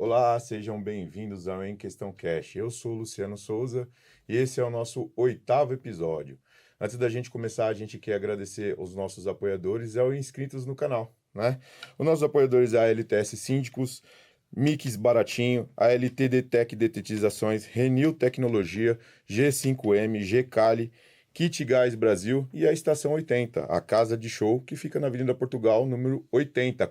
Olá, sejam bem-vindos ao Em Questão Cash. Eu sou o Luciano Souza e esse é o nosso 8º episódio. Antes da gente começar, a gente quer agradecer os nossos apoiadores e aos inscritos no canal, né? Os nossos apoiadores é a LTS Síndicos, Mix Baratinho, a LTD Tech Detetizações, Renil Tecnologia, G5M, Gcali, Kit Gás Brasil e a Estação 80, a casa de show que fica na Avenida Portugal, número 80,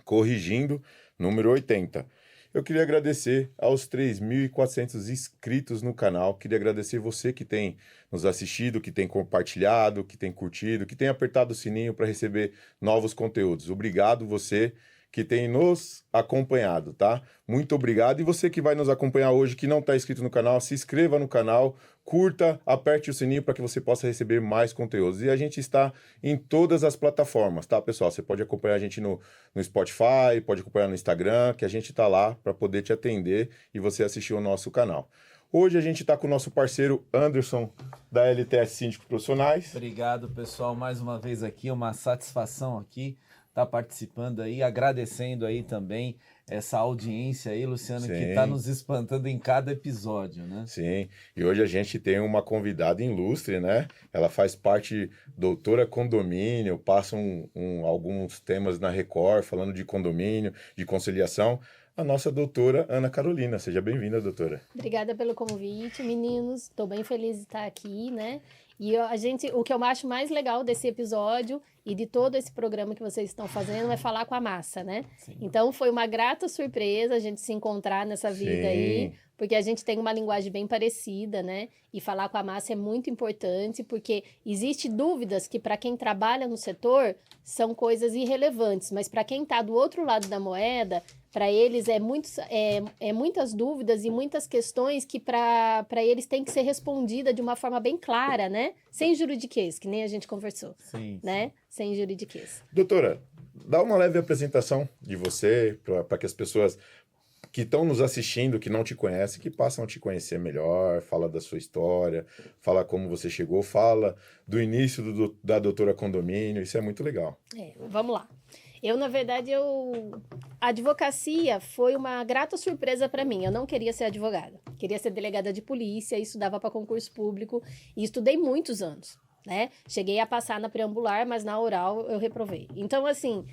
corrigindo, número 80. Eu queria agradecer aos 3.400 inscritos no canal, queria agradecer você que tem nos assistido, que tem compartilhado, que tem curtido, que tem apertado o sininho para receber novos conteúdos. Obrigado você que tem nos acompanhado, tá? Muito obrigado. E você que vai nos acompanhar hoje, que não está inscrito no canal, se inscreva no canal, curta, aperte o sininho para que você possa receber mais conteúdos. E a gente está em todas as plataformas, tá, pessoal? Você pode acompanhar a gente no Spotify, pode acompanhar no Instagram, que a gente está lá para poder te atender e você assistir o nosso canal. Hoje a gente está com o nosso parceiro Anderson, da LTS Síndicos Profissionais. Obrigado, pessoal, mais uma vez aqui, uma satisfação aqui estar participando aí, agradecendo aí também essa audiência aí, Luciano, Sim. Que está nos espantando em cada episódio, né? Sim, e hoje a gente tem uma convidada ilustre, né? Ela faz parte, doutora condomínio, passa alguns temas na Record, falando de condomínio, de conciliação. A nossa doutora Ana Carolina. Seja bem-vinda, doutora. Obrigada pelo convite, meninos. Estou bem feliz de estar aqui, né? E o que eu acho mais legal desse episódio e de todo esse programa que vocês estão fazendo é falar com a massa, né? Sim. Então foi uma grata surpresa a gente se encontrar nessa vida aí, porque a gente tem uma linguagem bem parecida, né? E falar com a massa é muito importante, porque existe dúvidas que para quem trabalha no setor são coisas irrelevantes, mas para quem está do outro lado da moeda, para eles muitas dúvidas e muitas questões que para eles tem que ser respondida de uma forma bem clara, né? Sem juridiquês, que nem a gente conversou. Sim. Né? Sem juridiquês. Doutora, dá uma leve apresentação de você, para que as pessoas que estão nos assistindo, que não te conhecem, que passam a te conhecer melhor, fala da sua história, fala como você chegou, fala do início da doutora condomínio, isso é muito legal. Vamos lá. Na verdade, a advocacia foi uma grata surpresa para mim. Eu não queria ser advogada, queria ser delegada de polícia, estudava para concurso público e estudei muitos anos, né? Cheguei a passar na preambular, mas na oral eu reprovei. Então, assim,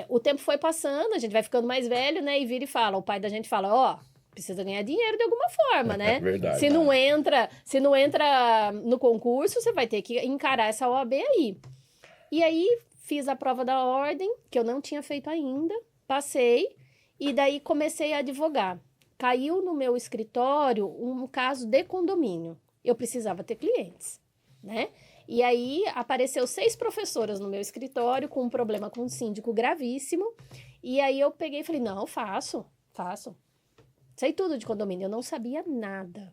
o tempo foi passando, a gente vai ficando mais velho, né? E vira e fala, o pai da gente fala, precisa ganhar dinheiro de alguma forma, né? Verdade. Se não entra no concurso, você vai ter que encarar essa OAB aí. E aí, fiz a prova da ordem, que eu não tinha feito ainda, passei, e daí comecei a advogar. Caiu no meu escritório um caso de condomínio. Eu precisava ter clientes, né? E aí, apareceu 6 professoras no meu escritório com um problema com um síndico gravíssimo, e aí eu peguei e falei, não, faço. Sei tudo de condomínio, eu não sabia nada.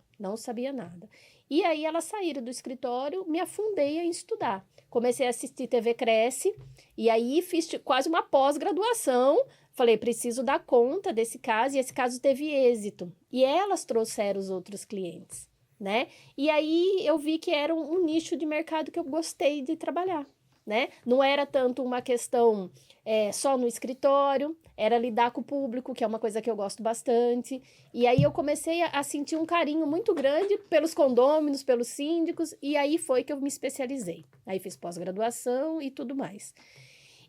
E aí, elas saíram do escritório, me afundei em estudar. Comecei a assistir TV Cresce, e aí fiz quase uma pós-graduação. Falei, preciso dar conta desse caso, e esse caso teve êxito. E elas trouxeram os outros clientes, né? E aí, eu vi que era um nicho de mercado que eu gostei de trabalhar, né? Não era tanto uma questão só no escritório, era lidar com o público, que é uma coisa que eu gosto bastante. E aí eu comecei a sentir um carinho muito grande pelos condôminos, pelos síndicos, e aí foi que eu me especializei. Aí fiz pós-graduação e tudo mais.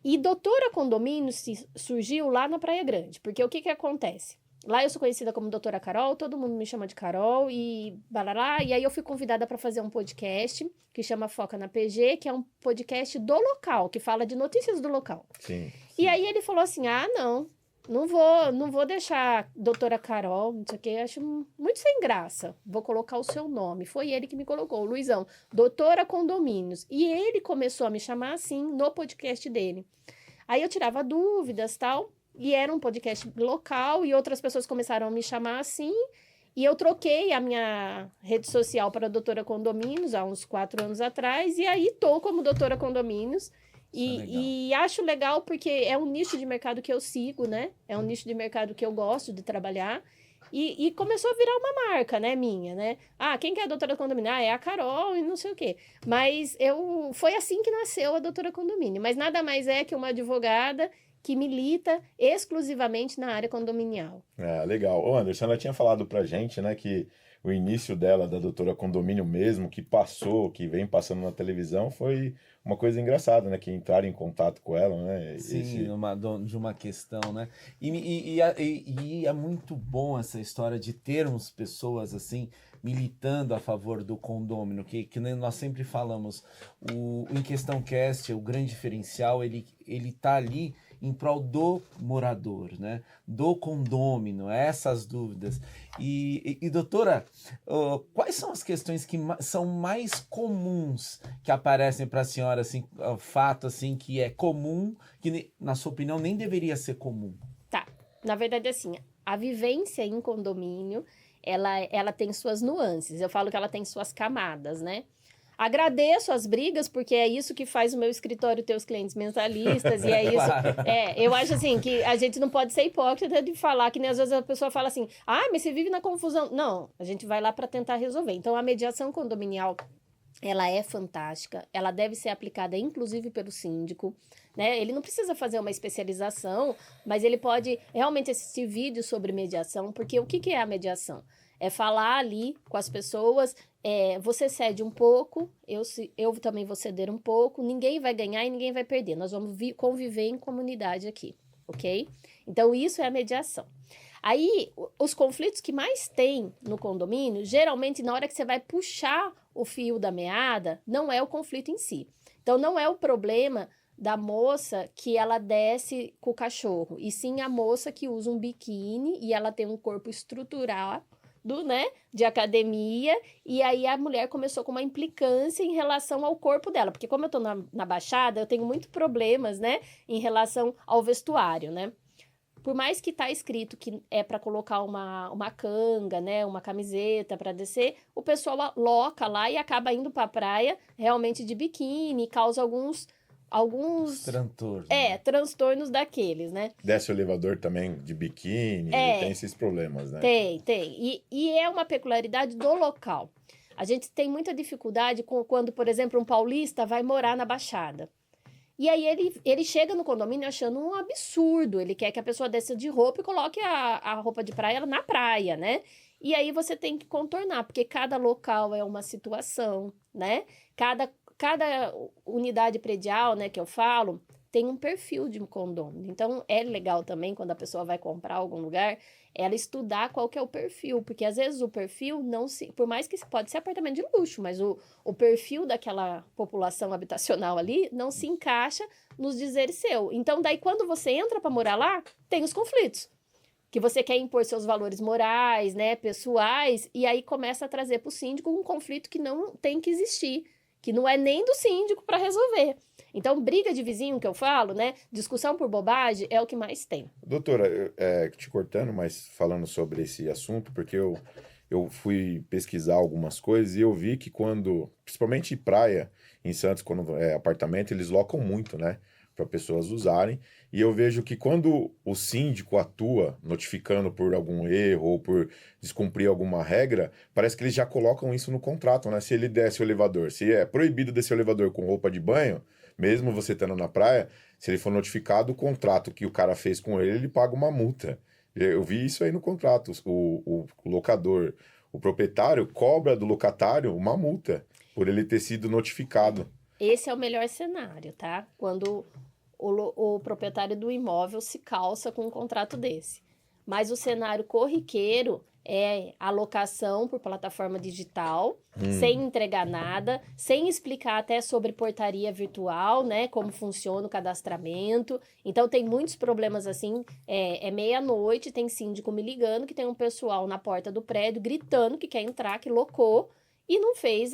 E doutora condomínio surgiu lá na Praia Grande, porque o que acontece? Lá eu sou conhecida como doutora Carol, todo mundo me chama de Carol e balará. E aí eu fui convidada para fazer um podcast que chama Foca na PG, que é um podcast do local, que fala de notícias do local. Sim. E aí ele falou assim, não vou deixar doutora Carol, não sei o que, acho muito sem graça, vou colocar o seu nome. Foi ele que me colocou, o Luizão, doutora Condomínios. E ele começou a me chamar assim no podcast dele. Aí eu tirava dúvidas e tal. E era um podcast local e outras pessoas começaram a me chamar assim. E eu troquei a minha rede social para Doutora Condomínios há uns 4 anos atrás. E aí tô como Doutora Condomínios. E acho legal porque é um nicho de mercado que eu sigo, né? É um nicho de mercado que eu gosto de trabalhar. E começou a virar uma marca, né, minha, né? Quem que é a Doutora Condomínio? É a Carol e não sei o quê. Mas foi assim que nasceu a Doutora Condomínio. Mas nada mais é que uma advogada que milita exclusivamente na área condominial. Legal. Ô, Anderson, ela tinha falado pra gente, né, que o início dela, da doutora Condomínio mesmo, que passou, que vem passando na televisão, foi uma coisa engraçada, né, que entraram em contato com ela, né? Sim, de uma questão, né? E é muito bom essa história de termos pessoas assim militando a favor do condômino, que nem nós sempre falamos, o Em Questão Cast, o grande diferencial, ele tá ali em prol do morador, né? Do condômino, essas dúvidas. E doutora, quais são as questões que são mais comuns que aparecem para a senhora, assim, fato assim que é comum, que na sua opinião nem deveria ser comum? Tá, na verdade assim, a vivência em condomínio, ela tem suas nuances, eu falo que ela tem suas camadas, né? Agradeço as brigas, porque é isso que faz o meu escritório ter os clientes mentalistas, e é isso. Claro. Eu acho assim que a gente não pode ser hipócrita de falar que nem às vezes a pessoa fala assim, mas você vive na confusão. Não, a gente vai lá para tentar resolver. Então, a mediação condominial, ela é fantástica, ela deve ser aplicada inclusive pelo síndico, né? Ele não precisa fazer uma especialização, mas ele pode realmente assistir vídeos sobre mediação, porque o que é a mediação? É falar ali com as pessoas, você cede um pouco, eu também vou ceder um pouco, ninguém vai ganhar e ninguém vai perder, nós vamos conviver em comunidade aqui, ok? Então, isso é a mediação. Aí, os conflitos que mais tem no condomínio, geralmente, na hora que você vai puxar o fio da meada, não é o conflito em si. Então, não é o problema da moça que ela desce com o cachorro, e sim a moça que usa um biquíni e ela tem um corpo estruturado, né, de academia, e aí a mulher começou com uma implicância em relação ao corpo dela, porque como eu tô na Baixada, eu tenho muitos problemas, né, em relação ao vestuário, né. Por mais que tá escrito que é para colocar uma canga, né, uma camiseta para descer, o pessoal aloca lá e acaba indo para a praia realmente de biquíni, causa alguns Transtornos. transtornos daqueles, né? Desce o elevador também de biquíni, tem esses problemas, né? Tem. E é uma peculiaridade do local. A gente tem muita dificuldade quando, por exemplo, um paulista vai morar na Baixada. E aí ele chega no condomínio achando um absurdo. Ele quer que a pessoa desça de roupa e coloque a roupa de praia na praia, né? E aí você tem que contornar, porque cada local é uma situação, né? Cada unidade predial, né, que eu falo, tem um perfil de um condomínio. Então, é legal também, quando a pessoa vai comprar algum lugar, ela estudar qual que é o perfil, porque às vezes o perfil por mais que pode ser apartamento de luxo, mas o perfil daquela população habitacional ali não se encaixa nos dizeres seu. Então, daí quando você entra para morar lá, tem os conflitos. Que você quer impor seus valores morais, né, pessoais, e aí começa a trazer para o síndico um conflito que não tem que existir, que não é nem do síndico para resolver. Então, briga de vizinho que eu falo, né? Discussão por bobagem é o que mais tem. Doutora, te cortando, mas falando sobre esse assunto, porque eu fui pesquisar algumas coisas e eu vi que principalmente em praia, em Santos, quando é apartamento, eles locam muito, né? Para pessoas usarem. E eu vejo que quando o síndico atua notificando por algum erro ou por descumprir alguma regra, parece que eles já colocam isso no contrato, né? Se ele desce o elevador, se é proibido descer o elevador com roupa de banho, mesmo você estando na praia, se ele for notificado, o contrato que o cara fez com ele paga uma multa. Eu vi isso aí no contrato. O locador, o proprietário cobra do locatário uma multa por ele ter sido notificado. Esse é o melhor cenário, tá? Quando o proprietário do imóvel se calça com um contrato desse. Mas o cenário corriqueiro é a locação por plataforma digital, sem entregar nada, sem explicar até sobre portaria virtual, né? Como funciona o cadastramento. Então, tem muitos problemas assim. É meia-noite, tem síndico me ligando que tem um pessoal na porta do prédio gritando que quer entrar, que locou, e não fez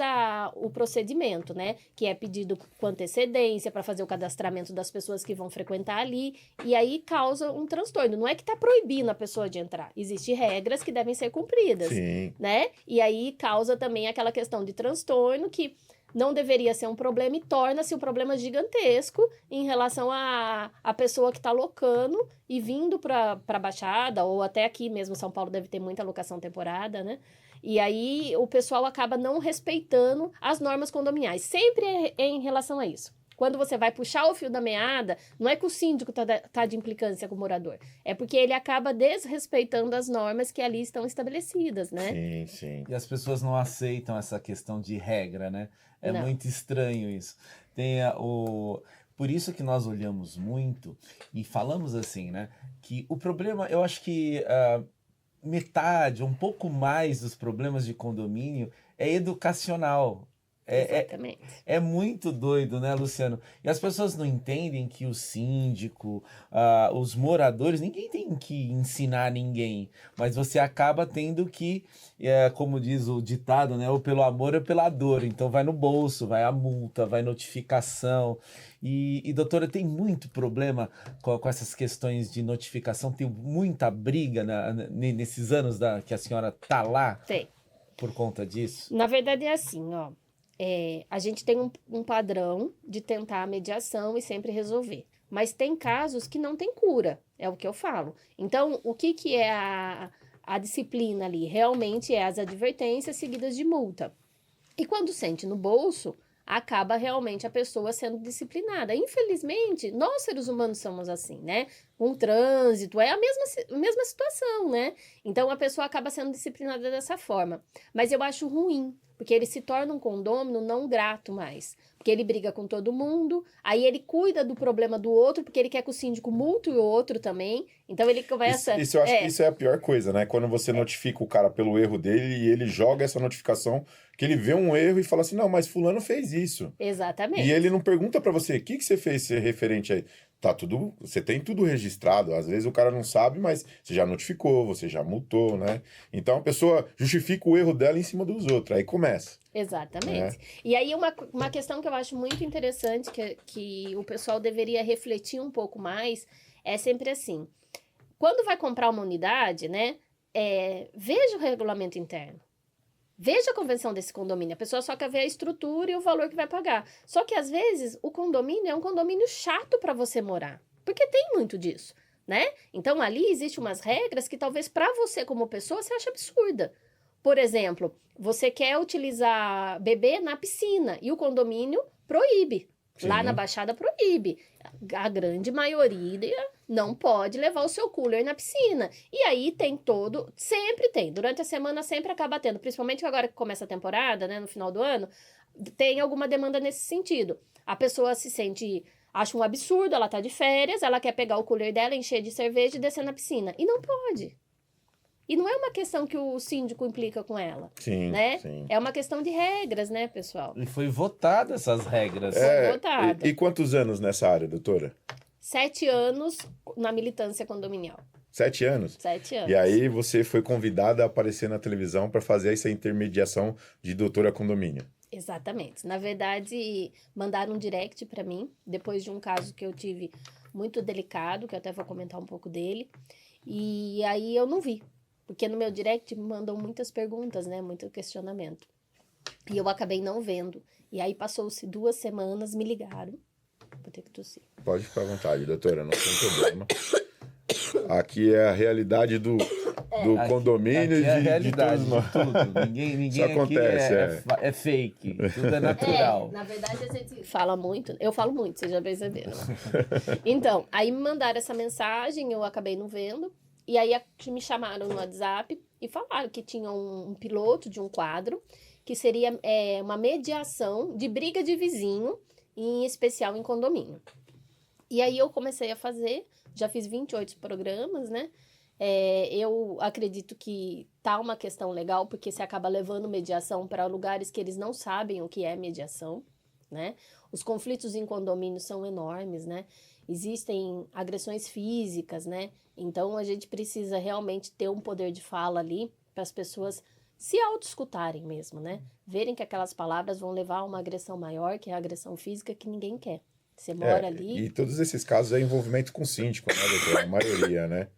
o procedimento, né? Que é pedido com antecedência para fazer o cadastramento das pessoas que vão frequentar ali. E aí causa um transtorno. Não é que está proibindo a pessoa de entrar. Existem regras que devem ser cumpridas, Sim. né? E aí causa também aquela questão de transtorno que não deveria ser um problema e torna-se um problema gigantesco em relação à pessoa que está locando e vindo para a Baixada, ou até aqui mesmo, São Paulo deve ter muita locação temporada, né? E aí o pessoal acaba não respeitando as normas condominiais. Sempre é em relação a isso. quando você vai puxar o fio da meada, não é que o síndico tá de implicância com o morador, é porque ele acaba desrespeitando as normas que ali estão estabelecidas, né? Sim, sim. E as pessoas não aceitam essa questão de regra, né? É Não. muito estranho isso. Por isso que nós olhamos muito e falamos assim, né? Que o problema, eu acho que metade, um pouco mais dos problemas de condomínio é educacional. Exatamente. É muito doido, né, Luciano? E as pessoas não entendem que o síndico, os moradores, ninguém tem que ensinar ninguém, mas você acaba tendo que, como diz o ditado, né, ou pelo amor ou pela dor. Então vai no bolso, vai a multa, vai notificação. E doutora, tem muito problema com essas questões de notificação, tem muita briga nesses anos que a senhora tá lá Tem. por conta disso? Na verdade é assim, ó. A gente tem um padrão de tentar a mediação e sempre resolver. Mas tem casos que não tem cura, é o que eu falo. Então, o que é a disciplina ali? Realmente é as advertências seguidas de multa. E quando sente no bolso, acaba realmente a pessoa sendo disciplinada. Infelizmente, nós seres humanos somos assim, né? Com o trânsito, é a mesma situação, né? Então, a pessoa acaba sendo disciplinada dessa forma. Mas eu acho ruim, porque ele se torna um condômino não grato mais. Porque ele briga com todo mundo, aí ele cuida do problema do outro, porque ele quer que o síndico multe o outro também. Então, ele começa... Isso eu acho que isso é a pior coisa, né? Quando você notifica o cara pelo erro dele e ele joga essa notificação, que ele vê um erro e fala assim, não, mas fulano fez isso. Exatamente. E ele não pergunta pra você, o que você fez referente a... Tá tudo, você tem tudo registrado. Às vezes o cara não sabe, mas você já notificou, você já multou, né? Então a pessoa justifica o erro dela em cima dos outros. Aí começa. Exatamente. E aí uma questão que eu acho muito interessante, que o pessoal deveria refletir um pouco mais, é sempre assim. Quando vai comprar uma unidade, né? Veja o regulamento interno. Veja a convenção desse condomínio. A pessoa só quer ver a estrutura e o valor que vai pagar. Só que, às vezes, o condomínio é um condomínio chato para você morar. Porque tem muito disso, né? Então, ali existem umas regras que talvez para você, como pessoa, você ache absurda. Por exemplo, você quer utilizar bebê na piscina e o condomínio proíbe. Sim. Lá na Baixada proíbe. A grande maioria não pode levar o seu cooler na piscina. E aí sempre tem. Durante a semana sempre acaba tendo. Principalmente agora que começa a temporada, né? No final do ano, tem alguma demanda nesse sentido. A pessoa acha um absurdo, ela tá de férias, ela quer pegar o cooler dela, encher de cerveja e descer na piscina. E não pode. E não é uma questão que o síndico implica com ela, Sim, né? sim. É uma questão de regras, né, pessoal? E foi votada essas regras. Foi votada. E quantos anos nessa área, doutora? 7 anos na militância condominial. 7 anos? 7 anos. E aí você foi convidada a aparecer na televisão para fazer essa intermediação de doutora condomínio. Exatamente. Na verdade, mandaram um direct para mim, depois de um caso que eu tive muito delicado, que eu até vou comentar um pouco dele. E aí eu não vi. Porque no meu direct me mandam muitas perguntas, né? Muito questionamento. E eu acabei não vendo. E aí passou-se 2 semanas, me ligaram. Vou ter que tossir. Pode ficar à vontade, doutora, não tem problema. Aqui é a realidade do condomínio aqui é a de realidade todos nós. de tudo. Ninguém Isso acontece, aqui é fake. Tudo é natural. Na verdade a gente fala muito. Eu falo muito, vocês já perceberam. Então, aí me mandaram essa mensagem, eu acabei não vendo. E aí me chamaram no WhatsApp e falaram que tinha um piloto de um quadro que seria uma mediação de briga de vizinho, em especial em condomínio. E aí eu comecei a fazer, já fiz 28 programas, né? Eu acredito que tá uma questão legal, porque você acaba levando mediação para lugares que eles não sabem o que é mediação, né? Os conflitos em condomínio são enormes, né? Existem agressões físicas, né? Então, a gente precisa realmente ter um poder de fala ali para as pessoas se auto-escutarem mesmo, né? Verem que aquelas palavras vão levar a uma agressão maior, que é a agressão física que ninguém quer. Você mora ali... E todos esses casos é envolvimento com o síndico, né, doutora? A maioria, né?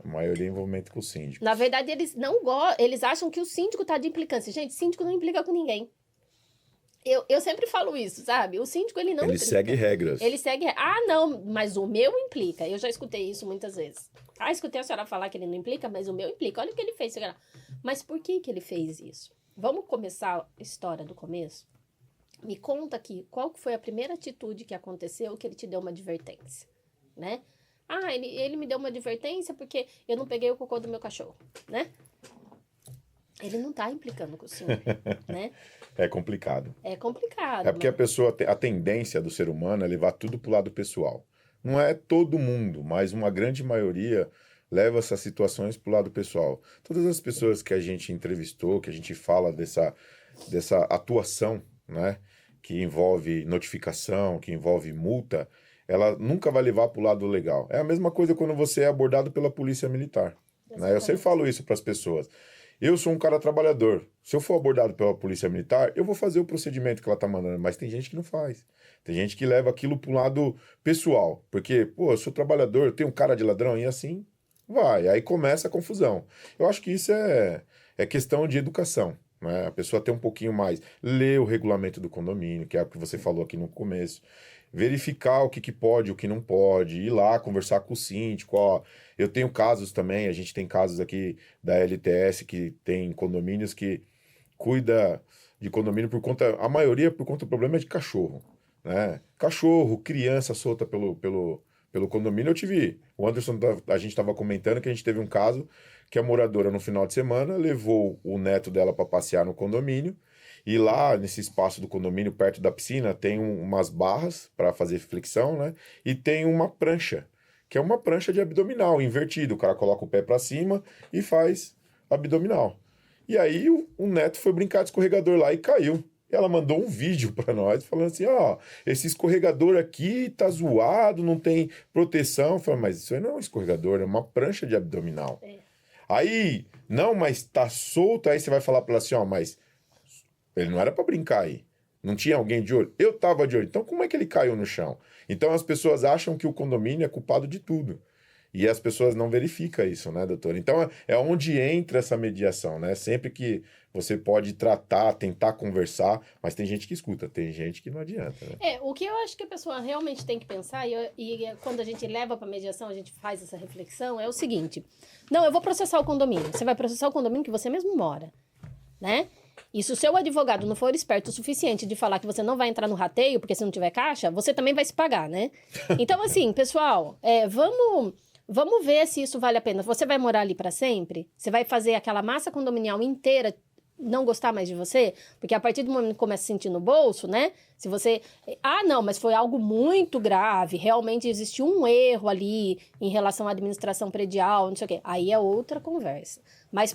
A maioria é envolvimento com o síndico. Na verdade, eles acham que o síndico tá de implicância. Gente, síndico não implica com ninguém. Eu sempre falo isso, sabe? O síndico, ele não Ele implica. segue regras. Ele segue... Ah, não, mas o meu implica. Eu já escutei isso muitas vezes. Escutei a senhora falar que ele não implica, mas o meu implica. Olha o que ele fez. Mas por que ele fez isso? Vamos começar a história do começo? Me conta aqui, qual que foi a primeira atitude que aconteceu que ele te deu uma advertência, né? Ah, ele me deu uma advertência porque eu não peguei o cocô do meu cachorro, né? Ele não tá implicando com o senhor, né? É complicado. É complicado. É porque a pessoa, a tendência do ser humano é levar tudo pro lado pessoal. Não é todo mundo, mas uma grande maioria leva essas situações pro lado pessoal. Todas as pessoas que a gente entrevistou, que a gente fala dessa atuação, né, que envolve notificação, que envolve multa, ela nunca vai levar pro lado legal. É a mesma coisa quando você é abordado pela polícia militar, né? Eu sempre falo isso para as pessoas. Eu sou um cara trabalhador. Se eu for abordado pela polícia militar, eu vou fazer o procedimento que ela tá mandando, mas tem gente que não faz. Tem gente que leva aquilo pro lado pessoal, porque, pô, eu sou trabalhador, eu tenho um cara de ladrão, e assim vai. Aí começa a confusão. Eu acho que isso é questão de educação, né? A pessoa tem um pouquinho mais, ler o regulamento do condomínio, que é o que você falou aqui no começo, verificar o que pode, o que não pode, ir lá conversar com o síndico, ó. Eu tenho casos também, a gente tem casos aqui da LTS que tem condomínios que cuida de condomínio por conta, a maioria por conta do problema de cachorro, né? Cachorro, criança solta pelo condomínio. O Anderson, a gente estava comentando que a gente teve um caso que a moradora no final de semana levou o neto dela para passear no condomínio e lá nesse espaço do condomínio, perto da piscina, tem umas barras para fazer flexão, né? E tem uma prancha, que é uma prancha de abdominal, invertido. O cara coloca o pé para cima e faz abdominal. E aí o neto foi brincar de escorregador lá e caiu. E ela mandou um vídeo para nós, falando assim, ó, esse escorregador aqui tá zoado, não tem proteção. Eu falei, mas isso aí não é um escorregador, é uma prancha de abdominal. Aí, não, mas tá solto, aí você vai falar para ela assim, ó, mas ele não era para brincar aí. Não tinha alguém de olho? Eu tava de olho. Então como é que ele caiu no chão? Então as pessoas acham que o condomínio é culpado de tudo. E as pessoas não verificam isso, né, doutor? Então é onde entra essa mediação, né? Sempre que você pode tratar, tentar conversar, mas tem gente que escuta, tem gente que não adianta, né? O que eu acho que a pessoa realmente tem que pensar, e quando a gente leva para mediação, a gente faz essa reflexão, é o seguinte: não, eu vou processar o condomínio. Você vai processar o condomínio que você mesmo mora, né? E se o seu advogado não for esperto o suficiente de falar que você não vai entrar no rateio, porque se não tiver caixa, você também vai se pagar, né? Então, assim, pessoal, vamos ver se isso vale a pena. Você vai morar ali para sempre? Você vai fazer aquela massa condominial inteira não gostar mais de você? Porque a partir do momento que começa a sentir no bolso, né? Se você... Ah, não, mas foi algo muito grave. Realmente existiu um erro ali em relação à administração predial, não sei o quê. Aí é outra conversa. Mas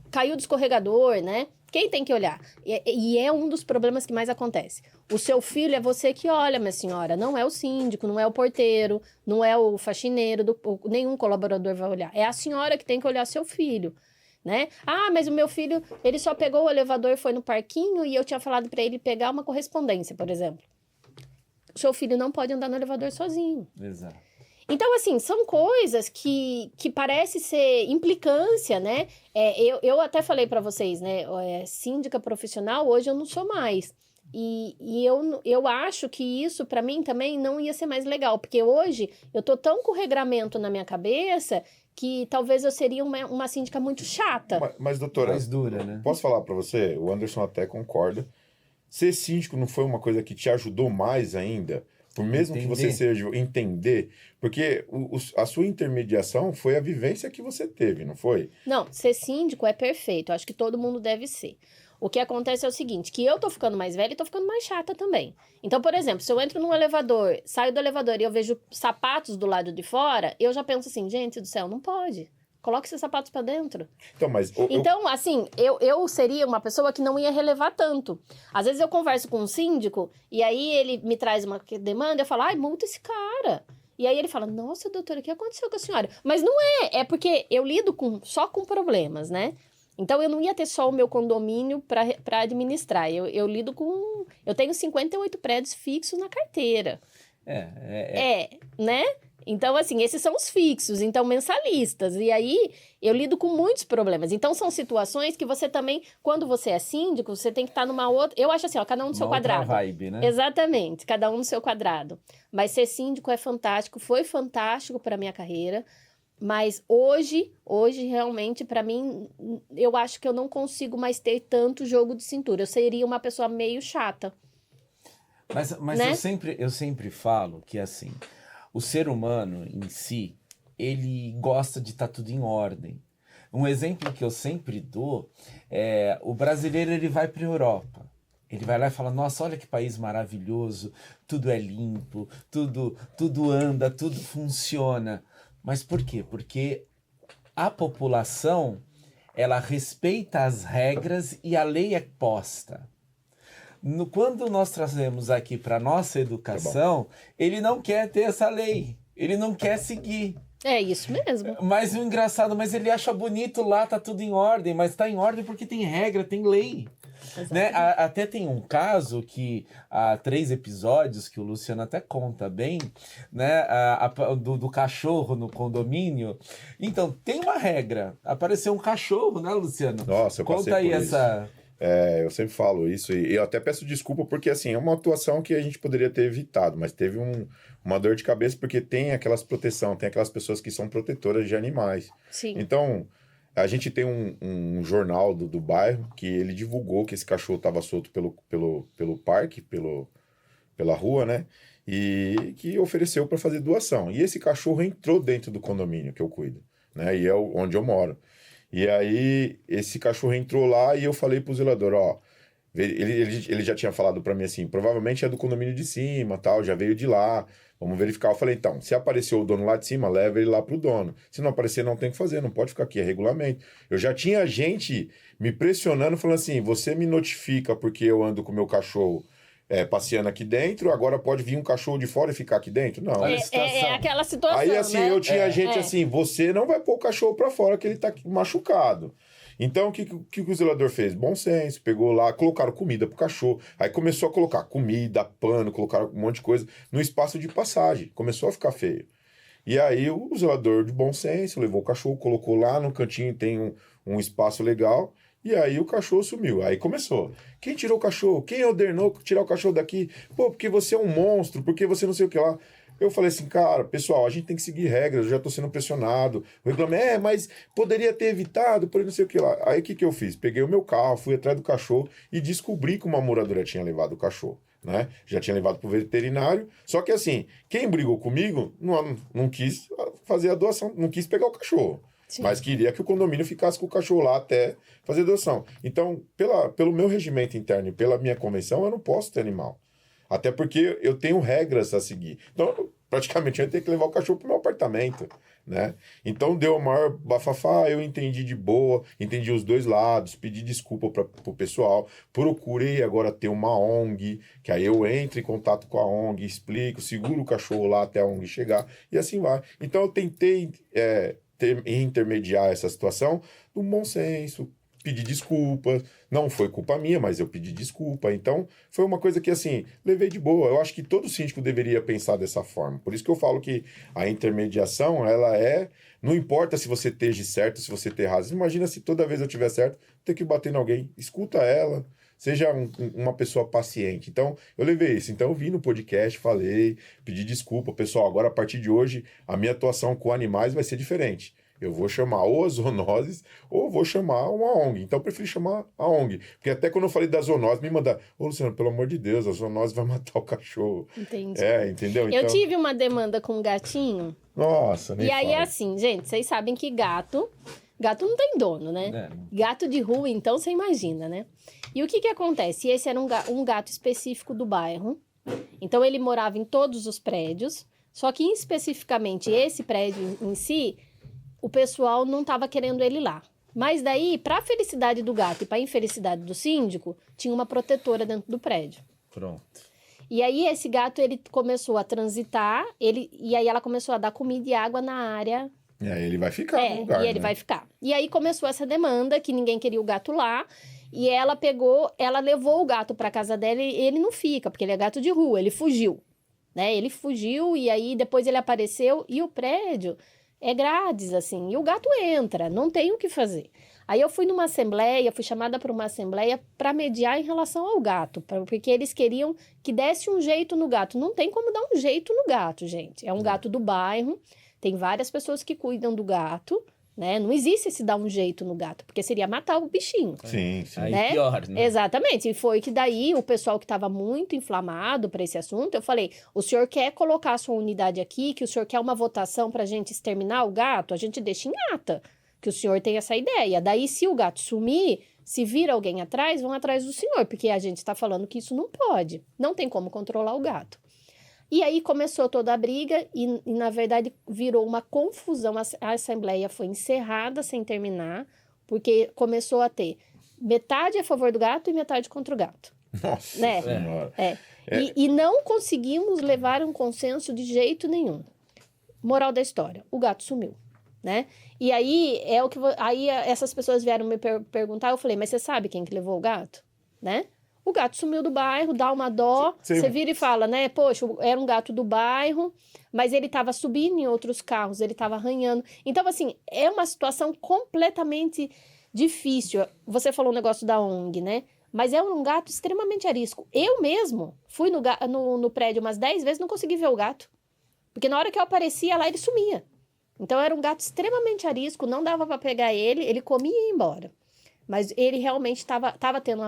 caiu do escorregador, né? Quem tem que olhar? E é um dos problemas que mais acontece. O seu filho é você que olha, minha senhora. Não é o síndico, não é o porteiro, não é o faxineiro, nenhum colaborador vai olhar. É a senhora que tem que olhar seu filho, né? Ah, mas o meu filho, ele só pegou o elevador e foi no parquinho e eu tinha falado para ele pegar uma correspondência, por exemplo. O seu filho não pode andar no elevador sozinho. Exato. Então, assim, são coisas que parece ser implicância, né? Eu até falei para vocês, né? Síndica profissional, hoje eu não sou mais. E eu acho que isso, para mim, também não ia ser mais legal. Porque hoje eu tô tão com regramento na minha cabeça que talvez eu seria uma síndica muito chata. Mas doutora, Mais dura, né? posso falar para você? O Anderson até concorda. Ser síndico não foi uma coisa que te ajudou mais ainda? Por mesmo que você seja entender, porque a sua intermediação foi a vivência que você teve, não foi? Não, ser síndico é perfeito, acho que todo mundo deve ser. O que acontece é o seguinte, que eu tô ficando mais velha e tô ficando mais chata também. Então, por exemplo, se eu entro num elevador, saio do elevador e eu vejo sapatos do lado de fora, eu já penso assim, gente do céu, não pode. Coloque esses sapatos pra dentro. Então, assim, eu seria uma pessoa que não ia relevar tanto. Às vezes eu converso com um síndico e aí ele me traz uma demanda, eu falo, ai, multa esse cara. E aí ele fala, nossa, doutora, o que aconteceu com a senhora? Mas não é porque eu lido só com problemas, né? Então eu não ia ter só o meu condomínio para administrar. Eu lido com... Eu tenho 58 prédios fixos na carteira. Né? Então, assim, esses são os fixos, então mensalistas. E aí, eu lido com muitos problemas. Então, são situações que você também, quando você é síndico, você tem que estar numa outra... Eu acho assim, ó, cada um no seu quadrado. Outra vibe, né? Exatamente, cada um no seu quadrado. Mas ser síndico é fantástico, foi fantástico para minha carreira. Mas hoje realmente, para mim, eu acho que eu não consigo mais ter tanto jogo de cintura. Eu seria uma pessoa meio chata. Mas né? eu sempre falo que, assim, o ser humano em si, ele gosta de estar tudo em ordem. Um exemplo que eu sempre dou é o brasileiro, ele vai para a Europa. Ele vai lá e fala, nossa, olha que país maravilhoso, tudo é limpo, tudo anda, tudo funciona. Mas por quê? Porque a população, ela respeita as regras e a lei é posta. Quando nós trazemos aqui para nossa educação, ele não quer ter essa lei, ele não quer seguir. É isso mesmo. Mas o engraçado, mas ele acha bonito lá, tá tudo em ordem, mas tá em ordem porque tem regra, tem lei. Né? Até tem um caso que há 3 episódios que o Luciano até conta bem, né? Do cachorro no condomínio. Então, tem uma regra. Apareceu um cachorro, né, Luciano? Nossa, eu passei Conta aí por essa. Eu sempre falo isso e eu até peço desculpa porque, assim, é uma atuação que a gente poderia ter evitado, mas teve uma dor de cabeça porque tem aquelas proteção, tem aquelas pessoas que são protetoras de animais. Sim. Então, a gente tem um jornal do bairro que ele divulgou que esse cachorro estava solto pelo parque, pela rua, né? E que ofereceu para fazer doação. E esse cachorro entrou dentro do condomínio que eu cuido, né? E é onde eu moro. E aí, esse cachorro entrou lá e eu falei pro zelador, ó, ele já tinha falado para mim assim, provavelmente é do condomínio de cima, tal, já veio de lá, vamos verificar. Eu falei, então, se apareceu o dono lá de cima, leva ele lá pro dono. Se não aparecer, não tem o que fazer, não pode ficar aqui, é regulamento. Eu já tinha gente me pressionando, falando assim, você me notifica porque eu ando com o meu cachorro passeando aqui dentro, agora pode vir um cachorro de fora e ficar aqui dentro? Não. Olha a É situação. aquela situação, Aí, assim, né? eu tinha gente assim, você não vai pôr o cachorro pra fora que ele tá machucado. Então, o que o zelador fez? Bom senso, pegou lá, colocaram comida pro cachorro, aí começou a colocar comida, pano, colocaram um monte de coisa no espaço de passagem, começou a ficar feio. E aí o zelador de bom senso levou o cachorro, colocou lá no cantinho, tem um espaço legal, e aí o cachorro sumiu. Aí começou. Quem tirou o cachorro? Quem ordenou tirar o cachorro daqui? Pô, porque você é um monstro, porque você não sei o que lá. Eu falei assim, cara, pessoal, a gente tem que seguir regras, eu já tô sendo pressionado. O regulamento, mas poderia ter evitado, por não sei o que lá. Aí o que eu fiz? Peguei o meu carro, fui atrás do cachorro e descobri que uma moradora tinha levado o cachorro, né? Já tinha levado pro veterinário. Só que assim, quem brigou comigo não quis fazer a doação, não quis pegar o cachorro. Sim. Mas queria que o condomínio ficasse com o cachorro lá até fazer doação. Então, pelo meu regimento interno e pela minha convenção, eu não posso ter animal. Até porque eu tenho regras a seguir. Então, praticamente, eu ia ter que levar o cachorro pro meu apartamento, né? Então, deu o maior bafafá, eu entendi de boa, entendi os dois lados, pedi desculpa pro pessoal, procurei agora ter uma ONG, que aí eu entro em contato com a ONG, explico, seguro o cachorro lá até a ONG chegar, e assim vai. Então, eu tentei intermediar essa situação do bom senso, pedi desculpa, não foi culpa minha, mas eu pedi desculpa, então foi uma coisa que assim, levei de boa. Eu acho que todo síndico deveria pensar dessa forma, por isso que eu falo que a intermediação, ela não importa se você esteja certo, se você esteja errado, imagina se toda vez eu estiver certo, ter que bater em alguém, escuta ela, seja uma pessoa paciente. Então, eu levei isso. Então, eu vim no podcast, falei, pedi desculpa. Pessoal, agora a partir de hoje, a minha atuação com animais vai ser diferente. Eu vou chamar ou as zoonoses ou vou chamar uma ONG. Então, eu prefiro chamar a ONG. Porque até quando eu falei da zoonose, me mandaram, ô Luciano, pelo amor de Deus, a zoonose vai matar o cachorro. Entendi. Entendeu? Eu tive uma demanda com um gatinho. Nossa, nem E aí, fala. assim, gente, vocês sabem que gato não tem dono, né? Gato de rua, então, você imagina, né? E o que acontece? Esse era um gato específico do bairro. Então, ele morava em todos os prédios. Só que, especificamente, esse prédio em si, o pessoal não estava querendo ele lá. Mas daí, para a felicidade do gato e para a infelicidade do síndico, tinha uma protetora dentro do prédio. Pronto. E aí, esse gato, ele começou a transitar, e aí ela começou a dar comida e água na área. Ele vai ficar no lugar, e ele vai ficar. E aí começou essa demanda, que ninguém queria o gato lá, e ela levou o gato para casa dela e ele não fica, porque ele é gato de rua, ele fugiu, né? Ele fugiu e aí depois ele apareceu e o prédio é grades, assim, e o gato entra, não tem o que fazer. Aí eu fui numa assembleia, fui chamada para uma assembleia para mediar em relação ao gato, porque eles queriam que desse um jeito no gato. Não tem como dar um jeito no gato, gente. É um gato do bairro, tem várias pessoas que cuidam do gato, né? Não existe esse dar um jeito no gato, porque seria matar o bichinho. Sim, sim. Aí né? pior, né? Exatamente. E foi que daí o pessoal que estava muito inflamado para esse assunto, eu falei: o senhor quer colocar a sua unidade aqui, que o senhor quer uma votação para a gente exterminar o gato? A gente deixa em ata, que o senhor tem essa ideia. Daí, se o gato sumir, se vir alguém atrás, vão atrás do senhor, porque a gente está falando que isso não pode. Não tem como controlar o gato. E aí começou toda a briga e na verdade, virou uma confusão. A assembleia foi encerrada sem terminar, porque começou a ter metade a favor do gato e metade contra o gato. Nossa Né? Senhora. E não conseguimos levar um consenso de jeito nenhum. Moral da história, o gato sumiu, né? E aí, aí essas pessoas vieram me perguntar, eu falei: mas você sabe quem que levou o gato? Né? O gato sumiu do bairro, dá uma dó, você vira e fala, né? Poxa, era um gato do bairro, mas ele estava subindo em outros carros, ele estava arranhando. Então, assim, é uma situação completamente difícil. Você falou o negócio da ONG, né? Mas é um gato extremamente arisco. Eu mesmo fui no prédio umas 10 vezes, não consegui ver o gato. Porque na hora que eu aparecia lá, ele sumia. Então, era um gato extremamente arisco, não dava para pegar ele comia e ia embora. Mas ele realmente estava tendo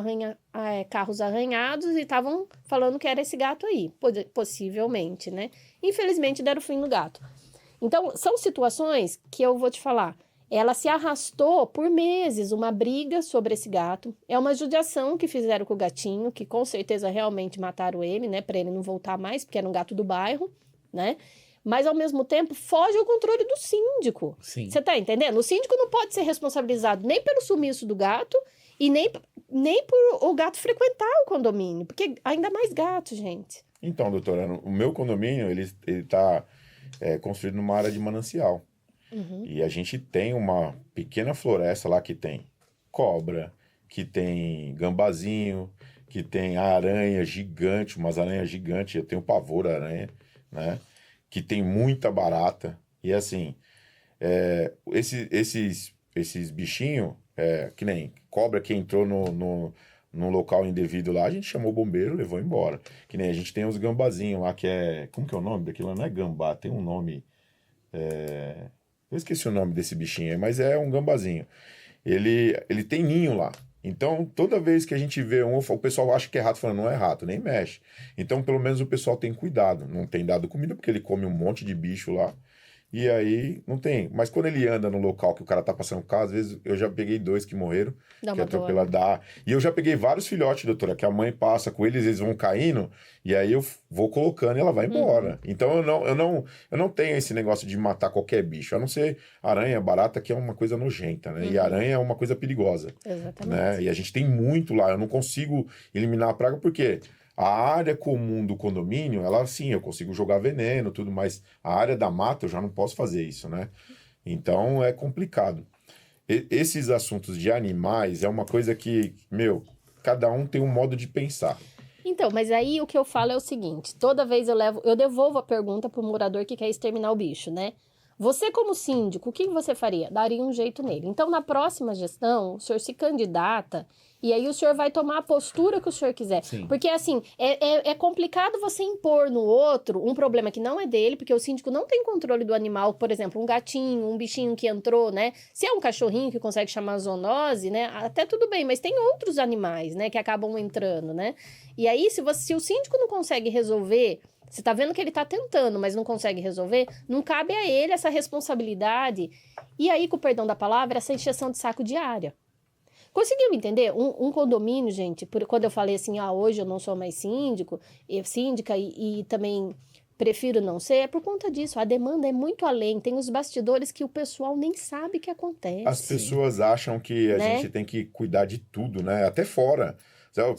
carros arranhados e estavam falando que era esse gato aí, possivelmente, né? Infelizmente, deram fim no gato. Então, são situações que eu vou te falar. Ela se arrastou por meses, uma briga sobre esse gato. É uma judiação que fizeram com o gatinho, que com certeza realmente mataram ele, né? Para ele não voltar mais, porque era um gato do bairro, né? Mas, ao mesmo tempo, foge ao controle do síndico. Sim. Você tá entendendo? O síndico não pode ser responsabilizado nem pelo sumiço do gato e nem por o gato frequentar o condomínio. Porque ainda mais gato, gente. Então, doutora, o meu condomínio, ele tá construído numa área de manancial. Uhum. E a gente tem uma pequena floresta lá que tem cobra, que tem gambazinho, que tem aranha gigante, umas aranhas gigantes. Eu tenho pavor à aranha, né? Que tem muita barata. E assim, esses bichinhos, que nem cobra que entrou no local indevido lá, a gente chamou o bombeiro, levou embora. Que nem a gente tem os gambazinhos lá, que é... Como que é o nome daquilo? Não é gambá, tem um nome... Eu esqueci o nome desse bichinho, mas é um gambazinho. Ele tem ninho lá. Então, toda vez que a gente vê o pessoal acha que é rato, falando, não é rato, nem mexe. Então, pelo menos o pessoal tem cuidado. Não tem dado comida, porque ele come um monte de bicho lá. E aí, não tem. Mas quando ele anda no local que o cara tá passando carro, às vezes eu já peguei 2 que morreram, Dá que uma atropelaram. E eu já peguei vários filhotes, doutora, que a mãe passa com eles vão caindo, e aí eu vou colocando e ela vai embora. Então, eu não tenho esse negócio de matar qualquer bicho, a não ser aranha, barata, que é uma coisa nojenta, né? E aranha é uma coisa perigosa. Exatamente. Né? E a gente tem muito lá, eu não consigo eliminar a praga, porque a área comum do condomínio, ela sim, eu consigo jogar veneno, tudo, mas a área da mata eu já não posso fazer isso, né? Então é complicado. Esses assuntos de animais é uma coisa que, cada um tem um modo de pensar. Então, mas aí o que eu falo é o seguinte: toda vez eu devolvo a pergunta pro morador que quer exterminar o bicho, né? Você, como síndico, o que você faria? Daria um jeito nele. Então, na próxima gestão, o senhor se candidata e aí o senhor vai tomar a postura que o senhor quiser. Sim. Porque, assim, é complicado você impor no outro um problema que não é dele, porque o síndico não tem controle do animal. Por exemplo, um gatinho, um bichinho que entrou, né? Se é um cachorrinho que consegue chamar zoonose, né? Até tudo bem, mas tem outros animais, né? Que acabam entrando, né? E aí, se o síndico não consegue resolver... Você tá vendo que ele tá tentando, mas não consegue resolver, não cabe a ele essa responsabilidade. E aí, com o perdão da palavra, essa encheção de saco diária. Conseguiu entender? Um condomínio, gente, quando eu falei assim, hoje eu não sou mais síndica e também prefiro não ser, é por conta disso. A demanda é muito além. Tem os bastidores que o pessoal nem sabe que acontece. As pessoas acham que a Né? gente tem que cuidar de tudo, né? Até fora.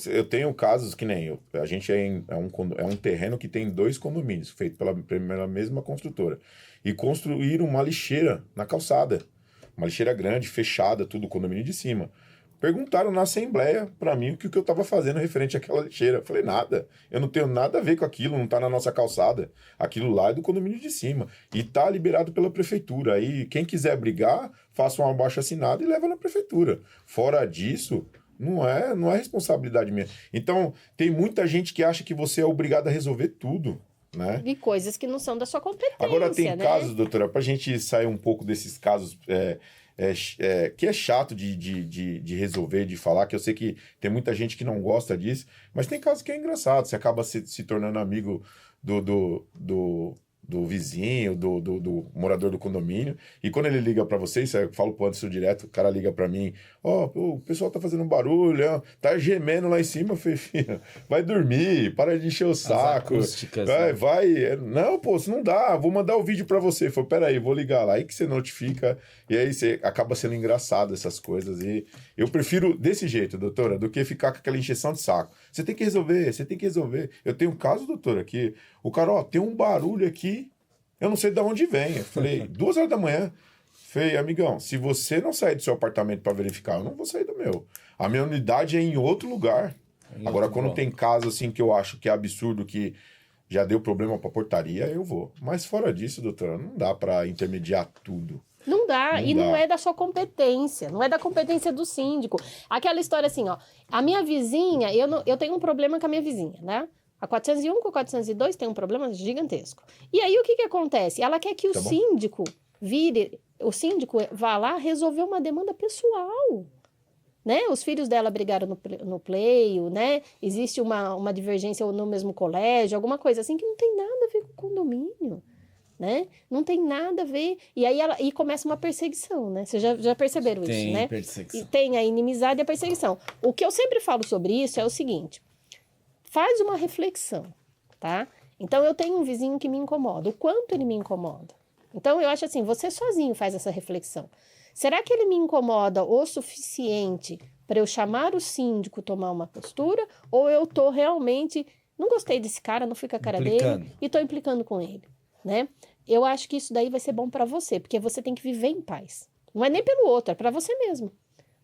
Eu tenho casos que nem a gente é um terreno que tem 2 condomínios, feito pela mesma construtora. E construíram uma lixeira na calçada. Uma lixeira grande, fechada, tudo, o condomínio de cima. Perguntaram na assembleia para mim o que eu estava fazendo referente àquela lixeira. Eu falei, nada. Eu não tenho nada a ver com aquilo, não está na nossa calçada. Aquilo lá é do condomínio de cima. E está liberado pela prefeitura. Aí, quem quiser brigar, faça um abaixo-assinado e leva na prefeitura. Fora disso... Não é responsabilidade minha. Então, tem muita gente que acha que você é obrigado a resolver tudo, né? E coisas que não são da sua competência, Agora, tem né? casos, doutora, pra gente sair um pouco desses casos que é chato de resolver, de falar, que eu sei que tem muita gente que não gosta disso, mas tem casos que é engraçado, você acaba se tornando amigo do vizinho, do morador do condomínio, e quando ele liga pra você, isso eu falo pro Anderson direto, o cara liga pra mim, o pessoal tá fazendo um barulho, tá gemendo lá em cima, eu falei, filho, vai dormir, para de encher o saco, acústicas, né? não, pô, isso não dá, vou mandar o vídeo pra você, eu falei, peraí, vou ligar lá, aí que você notifica, e aí você acaba sendo engraçado essas coisas, e eu prefiro desse jeito, doutora, do que ficar com aquela encheção de saco, você tem que resolver, eu tenho um caso, doutora, que o cara, tem um barulho aqui, eu não sei de onde vem. Eu falei, 2 horas da manhã. Falei, amigão, se você não sair do seu apartamento para verificar, eu não vou sair do meu. A minha unidade é em outro lugar. Agora, quando tem caso assim que eu acho que é absurdo, que já deu problema para portaria, eu vou. Mas fora disso, doutora, não dá para intermediar tudo. Não dá, Não e dá. não é da sua competência, não é da competência do síndico. Aquela história assim, ó, a minha vizinha, eu tenho um problema com a minha vizinha, né? A 401 com a 402 tem um problema gigantesco. E aí, o que acontece? Ela quer que o Tá bom. síndico vá lá resolver uma demanda pessoal, né? Os filhos dela brigaram no pleio, né? Existe uma divergência no mesmo colégio, alguma coisa assim que não tem nada a ver com o condomínio, né? Não tem nada a ver. E aí começa uma perseguição, né? Vocês já perceberam isso, Tem né? perseguição. E tem a inimizade e a perseguição. O que eu sempre falo sobre isso é o seguinte: faz uma reflexão, tá? Então, eu tenho um vizinho que me incomoda. O quanto ele me incomoda? Então, eu acho assim, você sozinho faz essa reflexão. Será que ele me incomoda o suficiente para eu chamar o síndico, tomar uma postura? Ou eu tô realmente, não gostei desse cara, não fui com a cara Implicando. dele e tô implicando com ele, né? Eu acho que isso daí vai ser bom para você, porque você tem que viver em paz. Não é nem pelo outro, é para você mesmo.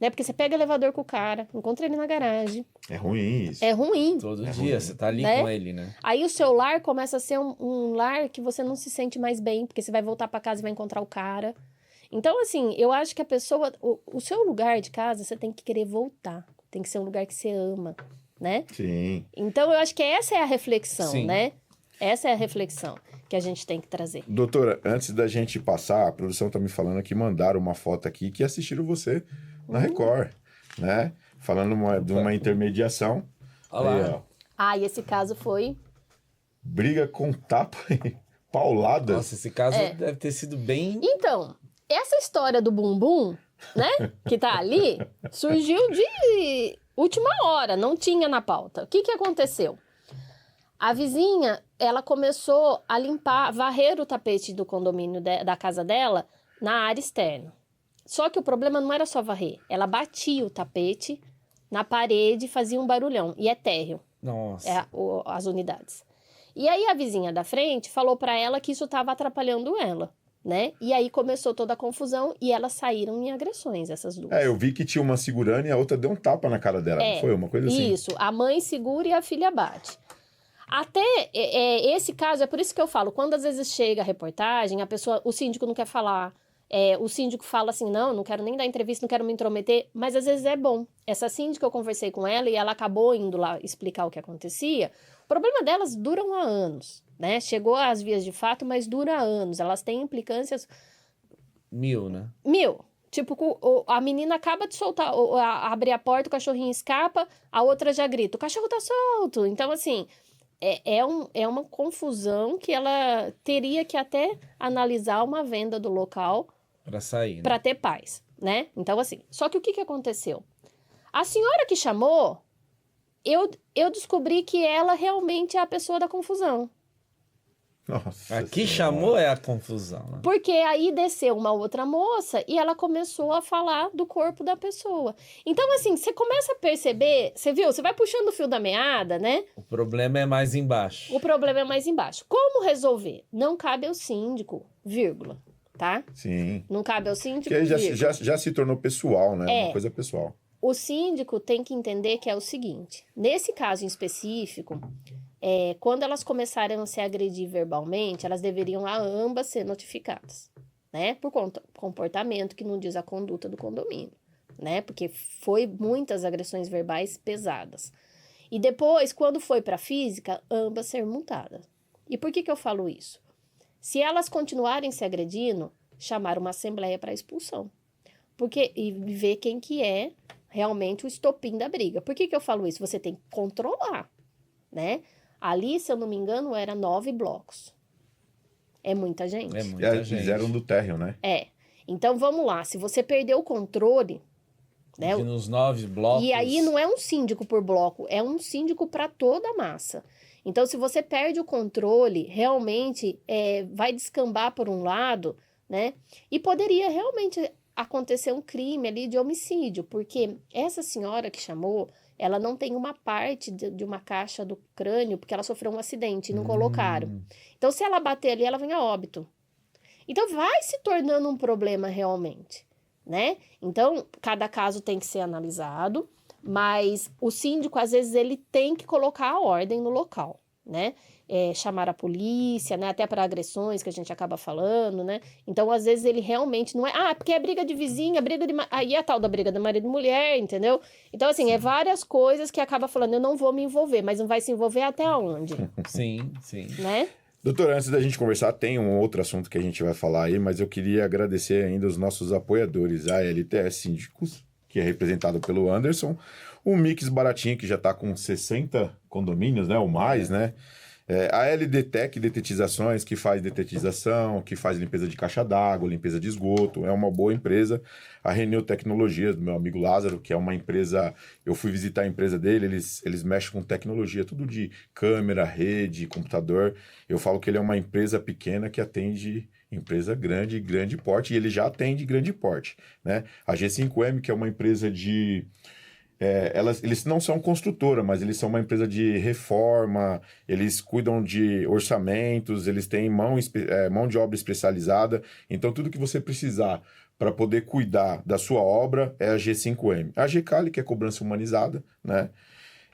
Né? Porque você pega o elevador com o cara, encontra ele na garagem. É ruim isso. É ruim. Todo É dia, ruim. você tá ali Né? com ele, né? Aí o seu lar começa a ser um lar que você não se sente mais bem, porque você vai voltar para casa e vai encontrar o cara. Então, assim, eu acho que a pessoa, o seu lugar de casa, você tem que querer voltar. Tem que ser um lugar que você ama, né? Sim. Então, eu acho que essa é a reflexão, Sim. né? Essa é a reflexão que a gente tem que trazer. Doutora, antes da gente passar, a produção tá me falando que mandaram uma foto aqui que assistiram você na Record, né? Falando de uma intermediação. Olha Aí, lá. ó, Ah, e esse caso foi... briga com tapa e pauladas. Nossa, esse caso É. deve ter sido bem... Então, essa história do bumbum, né, que tá ali, surgiu de última hora, não tinha na pauta. O que aconteceu? A vizinha, ela começou a varrer o tapete do condomínio da casa dela na área externa. Só que o problema não era só varrer, ela batia o tapete na parede e fazia um barulhão, e é térreo. Nossa. As unidades. E aí a vizinha da frente falou para ela que isso estava atrapalhando ela, né? E aí começou toda a confusão e elas saíram em agressões, essas duas. Eu vi que tinha uma segurando e a outra deu um tapa na cara dela. Não foi uma coisa assim? Isso, a mãe segura e a filha bate. Até esse caso, é por isso que eu falo, quando às vezes chega a reportagem, o síndico não quer falar, o síndico fala assim, não quero nem dar entrevista, não quero me intrometer, mas às vezes é bom. Essa síndica, eu conversei com ela e ela acabou indo lá explicar o que acontecia. O problema delas duram há anos, né? Chegou às vias de fato, mas dura anos. Elas têm implicâncias... 1000, né? Tipo, a menina acaba de soltar, abre a porta, o cachorrinho escapa, a outra já grita, o cachorro tá solto. Então, assim, é uma confusão que ela teria que até analisar uma venda do local Pra sair, né? para ter paz, né? Então, assim, só que o que aconteceu? A senhora que chamou, eu descobri que ela realmente é a pessoa da confusão. Nossa Aqui Senhora. chamou é a confusão, né? Porque aí desceu uma outra moça e ela começou a falar do corpo da pessoa. Então, assim, você começa a perceber, você viu? Você vai puxando o fio da meada, né? O problema é mais embaixo. O problema é mais embaixo. Como resolver? Não cabe ao síndico, vírgula, tá? Sim. Não cabe ao síndico, Que aí vírgula. já se tornou pessoal, né? É. Uma coisa pessoal. O síndico tem que entender que é o seguinte, nesse caso em específico, quando elas começarem a se agredir verbalmente, elas deveriam ambas ser notificadas, né? Por comportamento que não diz a conduta do condomínio, né? Porque foi muitas agressões verbais pesadas. E depois, quando foi para física, ambas ser multadas. E por que eu falo isso? Se elas continuarem se agredindo, chamar uma assembleia para expulsão. e ver quem que é realmente o estopim da briga. Por que eu falo isso? Você tem que controlar, né? Ali, se eu não me engano, era 9 blocos. É muita gente. É muita gente. Fizeram do térreo, né? Então, vamos lá. Se você perder o controle, né? Nos 9 blocos. E aí não é um síndico por bloco, é um síndico para toda a massa. Então, se você perde o controle, realmente vai descambar por um lado, né? E poderia realmente acontecer um crime ali de homicídio, porque essa senhora que chamou, ela não tem uma parte de uma caixa do crânio, porque ela sofreu um acidente e não colocaram. Então, se ela bater ali, ela vem a óbito. Então, vai se tornando um problema realmente, né? Então, cada caso tem que ser analisado, mas o síndico, às vezes, ele tem que colocar a ordem no local, né? Chamar a polícia, né? Até para agressões que a gente acaba falando, né? Então, às vezes, ele realmente não é... porque é briga de vizinha, briga de... Aí é a tal da briga de marido e mulher, entendeu? Então, assim, é várias coisas que acaba falando, eu não vou me envolver, mas não vai se envolver até onde? Sim. Né? Doutora, antes da gente conversar, tem um outro assunto que a gente vai falar aí, mas eu queria agradecer ainda os nossos apoiadores, a LTS Síndicos, que é representado pelo Anderson, o Mix Baratinho, que já está com 60 condomínios, né, ou mais, né? A LDTEC Detetizações, que faz detetização, que faz limpeza de caixa d'água, limpeza de esgoto, é uma boa empresa. A Renew Tecnologias, do meu amigo Lázaro, que é uma empresa... Eu fui visitar a empresa dele, eles mexem com tecnologia, tudo de câmera, rede, computador. Eu falo que ele é uma empresa pequena que atende empresa grande porte, e ele já atende grande porte, né? A G5M, que é uma empresa de... eles não são construtora, mas eles são uma empresa de reforma, eles cuidam de orçamentos, eles têm mão de obra especializada. Então, tudo que você precisar para poder cuidar da sua obra é a G5M. A G-Cali, que é cobrança humanizada, né?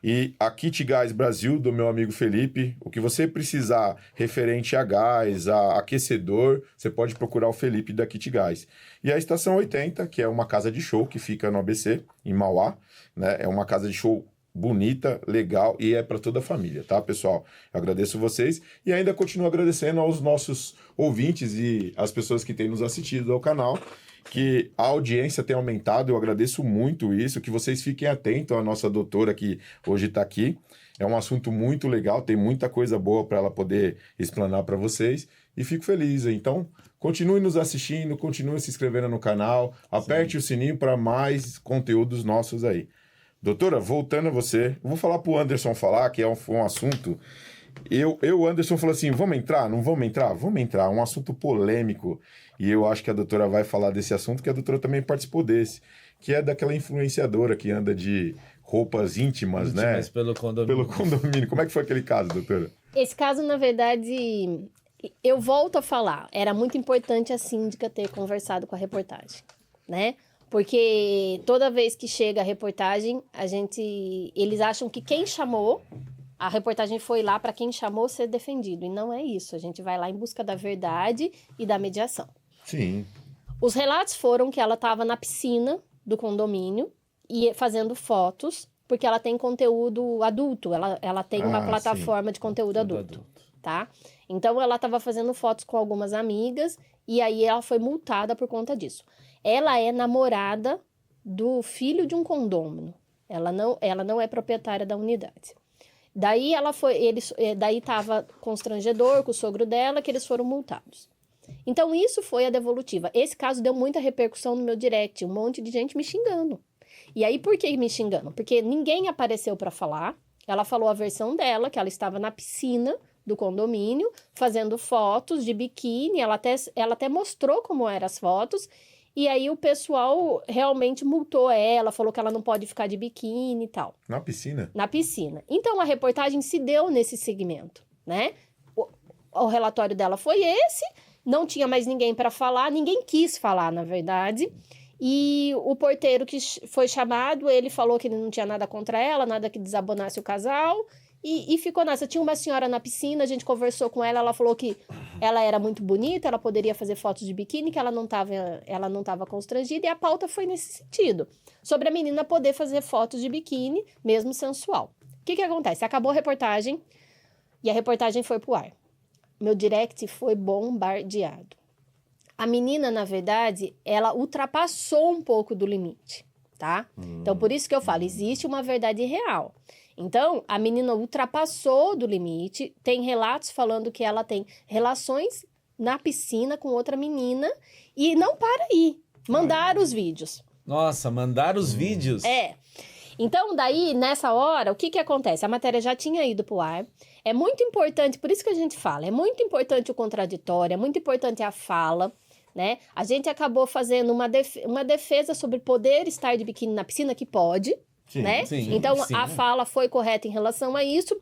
E a Kit Gás Brasil, do meu amigo Felipe, o que você precisar referente a gás, a aquecedor, você pode procurar o Felipe da Kit Gás. E a Estação 80, que é uma casa de show que fica no ABC, em Mauá, né? É uma casa de show bonita, legal e é para toda a família, tá, pessoal? Eu agradeço vocês e ainda continuo agradecendo aos nossos ouvintes e às pessoas que têm nos assistido ao canal, que a audiência tem aumentado, eu agradeço muito isso, que vocês fiquem atentos à nossa doutora que hoje está aqui. É um assunto muito legal, tem muita coisa boa para ela poder explanar para vocês e fico feliz. Então, continue nos assistindo, continue se inscrevendo no canal, aperte o sininho para mais conteúdos nossos aí. Doutora, voltando a você, eu vou falar para o Anderson falar, que foi um assunto... O Anderson falou assim, vamos entrar? Não vamos entrar? Vamos entrar, um assunto polêmico. E eu acho que a doutora vai falar desse assunto, que a doutora também participou desse, que é daquela influenciadora que anda de roupas íntimas, né? Pelo condomínio. Pelo condomínio. Como é que foi aquele caso, doutora? Esse caso, na verdade, eu volto a falar, era muito importante a síndica ter conversado com a reportagem, né? Porque toda vez que chega a reportagem, eles acham que quem chamou, a reportagem foi lá para quem chamou ser defendido. E não é isso. A gente vai lá em busca da verdade e da mediação. Sim. Os relatos foram que ela estava na piscina do condomínio e fazendo fotos, porque ela tem conteúdo adulto. Ela tem uma plataforma de conteúdo adulto, tá? Então, ela estava fazendo fotos com algumas amigas e aí ela foi multada por conta disso. Ela é namorada do filho de um condômino. Ela não é proprietária da unidade. Daí daí estava constrangedor com o sogro dela, que eles foram multados. Então, isso foi a devolutiva. Esse caso deu muita repercussão no meu direct, um monte de gente me xingando. E aí, por que me xingando? Porque ninguém apareceu para falar. Ela falou a versão dela, que ela estava na piscina do condomínio, fazendo fotos de biquíni. Ela até mostrou como eram as fotos. E aí, o pessoal realmente multou ela, falou que ela não pode ficar de biquíni e tal. Na piscina? Na piscina. Então, a reportagem se deu nesse segmento, né? O relatório dela foi esse, não tinha mais ninguém para falar, ninguém quis falar, na verdade. E o porteiro que foi chamado, ele falou que ele não tinha nada contra ela, nada que desabonasse o casal. E ficou nessa. Tinha uma senhora na piscina, a gente conversou com ela, ela falou que ela era muito bonita, ela poderia fazer fotos de biquíni, que ela não estava constrangida, e a pauta foi nesse sentido. Sobre a menina poder fazer fotos de biquíni, mesmo sensual. O que acontece? Acabou a reportagem, e a reportagem foi pro ar. Meu direct foi bombardeado. A menina, na verdade, ela ultrapassou um pouco do limite, tá? Então, por isso que eu falo, existe uma verdade real. Então, a menina ultrapassou do limite, tem relatos falando que ela tem relações na piscina com outra menina e não para aí. Mandaram os vídeos. Nossa, mandaram os vídeos? É. Então, daí, nessa hora, o que acontece? A matéria já tinha ido pro ar. É muito importante, por isso que a gente fala, é muito importante o contraditório, é muito importante a fala, né? A gente acabou fazendo uma defesa sobre poder estar de biquíni na piscina, que pode, né? Sim, então, sim. a fala foi correta em relação a isso,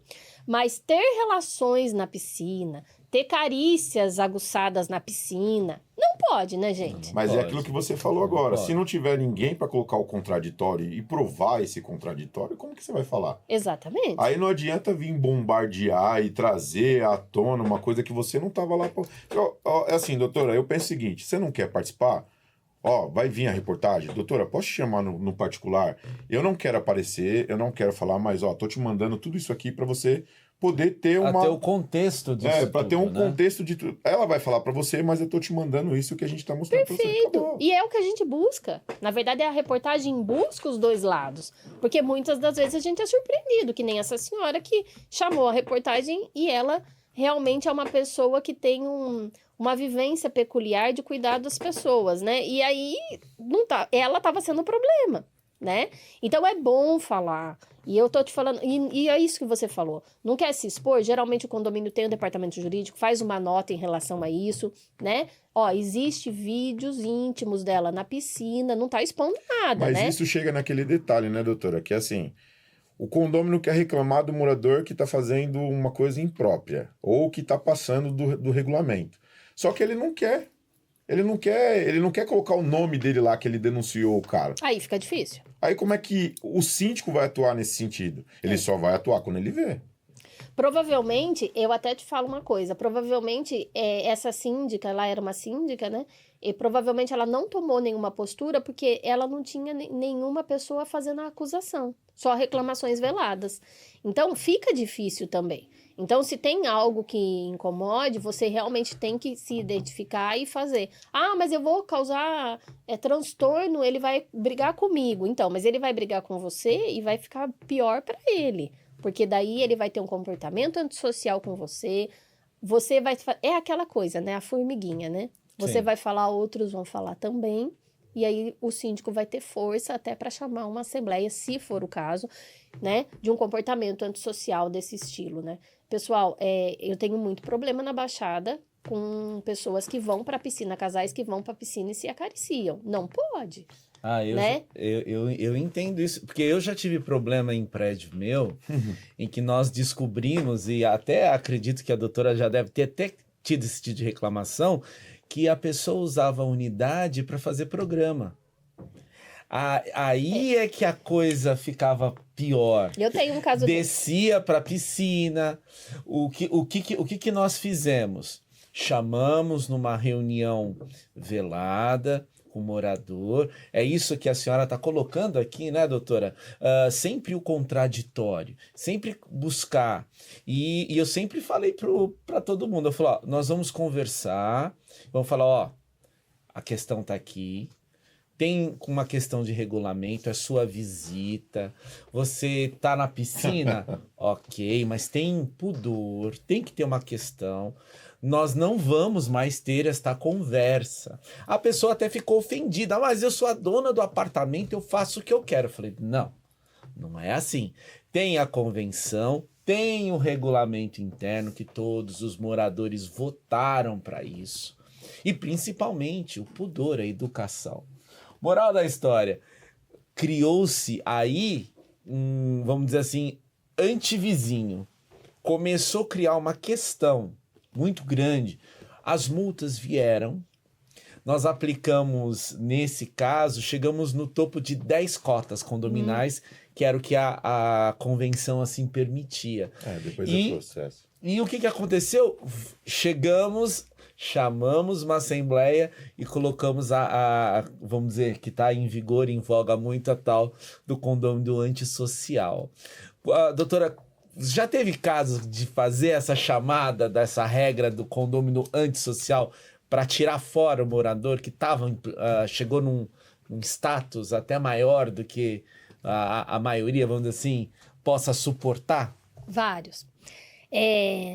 mas ter relações na piscina, ter carícias aguçadas na piscina, não pode, né, gente? Mas Pode. é aquilo que você falou agora. Pode. Se não tiver ninguém para colocar o contraditório e provar esse contraditório, como que você vai falar? Exatamente. Aí não adianta vir bombardear e trazer à tona uma coisa que você não estava lá. É assim, doutora, eu penso o seguinte: você não quer participar? Ó, vai vir a reportagem. Doutora, posso te chamar no particular? Eu não quero aparecer, eu não quero falar, mas ó, tô te mandando tudo isso aqui para você poder ter uma... Pra ter o contexto disso para ter um tudo, né? contexto de tudo. Ela vai falar para você, mas eu tô te mandando isso que a gente tá mostrando para você. Perfeito. Acabou. E é o que a gente busca. Na verdade, a reportagem busca os dois lados. Porque muitas das vezes a gente é surpreendido, que nem essa senhora que chamou a reportagem e ela realmente é uma pessoa que tem uma vivência peculiar de cuidar das pessoas, né? E aí, ela estava sendo o problema, né? Então, é bom falar. E eu tô te falando, e é isso que você falou. Não quer se expor? Geralmente o condomínio tem um departamento jurídico, faz uma nota em relação a isso, né? Ó, existe vídeos íntimos dela na piscina, não tá expondo nada, Mas né? isso chega naquele detalhe, né, doutora? Que é assim, o condomínio quer reclamar do morador que está fazendo uma coisa imprópria ou que está passando do regulamento. Só que ele não quer. Ele não quer colocar o nome dele lá que ele denunciou o cara. Aí fica difícil. Aí como é que o síndico vai atuar nesse sentido? Ele só vai atuar quando ele vê. Provavelmente, eu até te falo uma coisa, provavelmente essa síndica, ela era uma síndica, né? E provavelmente ela não tomou nenhuma postura porque ela não tinha nenhuma pessoa fazendo a acusação, só reclamações veladas. Então, fica difícil também. Então, se tem algo que incomode, você realmente tem que se identificar e fazer. Ah, mas eu vou causar transtorno, ele vai brigar comigo. Então, mas ele vai brigar com você e vai ficar pior para ele. Porque daí ele vai ter um comportamento antissocial com você. Você vai... É aquela coisa, né? A formiguinha, né? Você Sim. vai falar, outros vão falar também. E aí o síndico vai ter força até para chamar uma assembleia, se for o caso, né? De um comportamento antissocial desse estilo, né? Pessoal, eu tenho muito problema na Baixada com pessoas que vão para a piscina, casais que vão para a piscina e se acariciam. Não pode. Ah, né? eu entendo isso, porque eu já tive problema em prédio meu, em que nós descobrimos, e até acredito que a doutora já deve ter até tido esse tipo de reclamação, que a pessoa usava a unidade para fazer programa. Aí é que a coisa ficava pior. Eu tenho um caso Descia para a piscina. O que nós fizemos? Chamamos numa reunião velada com o morador. É isso que a senhora está colocando aqui, né, doutora? Sempre o contraditório, sempre buscar. E eu sempre falei para todo mundo, eu falo, ó, nós vamos conversar, vamos falar, ó, a questão está aqui. Tem uma questão de regulamento, é sua visita, você tá na piscina, ok, mas tem pudor, tem que ter uma questão. Nós não vamos mais ter esta conversa. A pessoa até ficou ofendida, mas eu sou a dona do apartamento, eu faço o que eu quero. Eu falei, não é assim. Tem a convenção, tem o regulamento interno que todos os moradores votaram para isso. E principalmente o pudor, a educação. Moral da história, criou-se aí, vamos dizer assim, antivizinho. Começou a criar uma questão muito grande. As multas vieram, nós aplicamos, nesse caso, chegamos no topo de 10 cotas condominais, que era o que a convenção assim permitia. Depois do processo. E o que aconteceu? Chamamos uma assembleia e colocamos vamos dizer, que está em vigor, em voga muito a tal do condomínio antissocial. Doutora, já teve casos de fazer essa chamada dessa regra do condomínio antissocial para tirar fora o morador que chegou num status até maior do que a maioria, vamos dizer assim, possa suportar? Vários.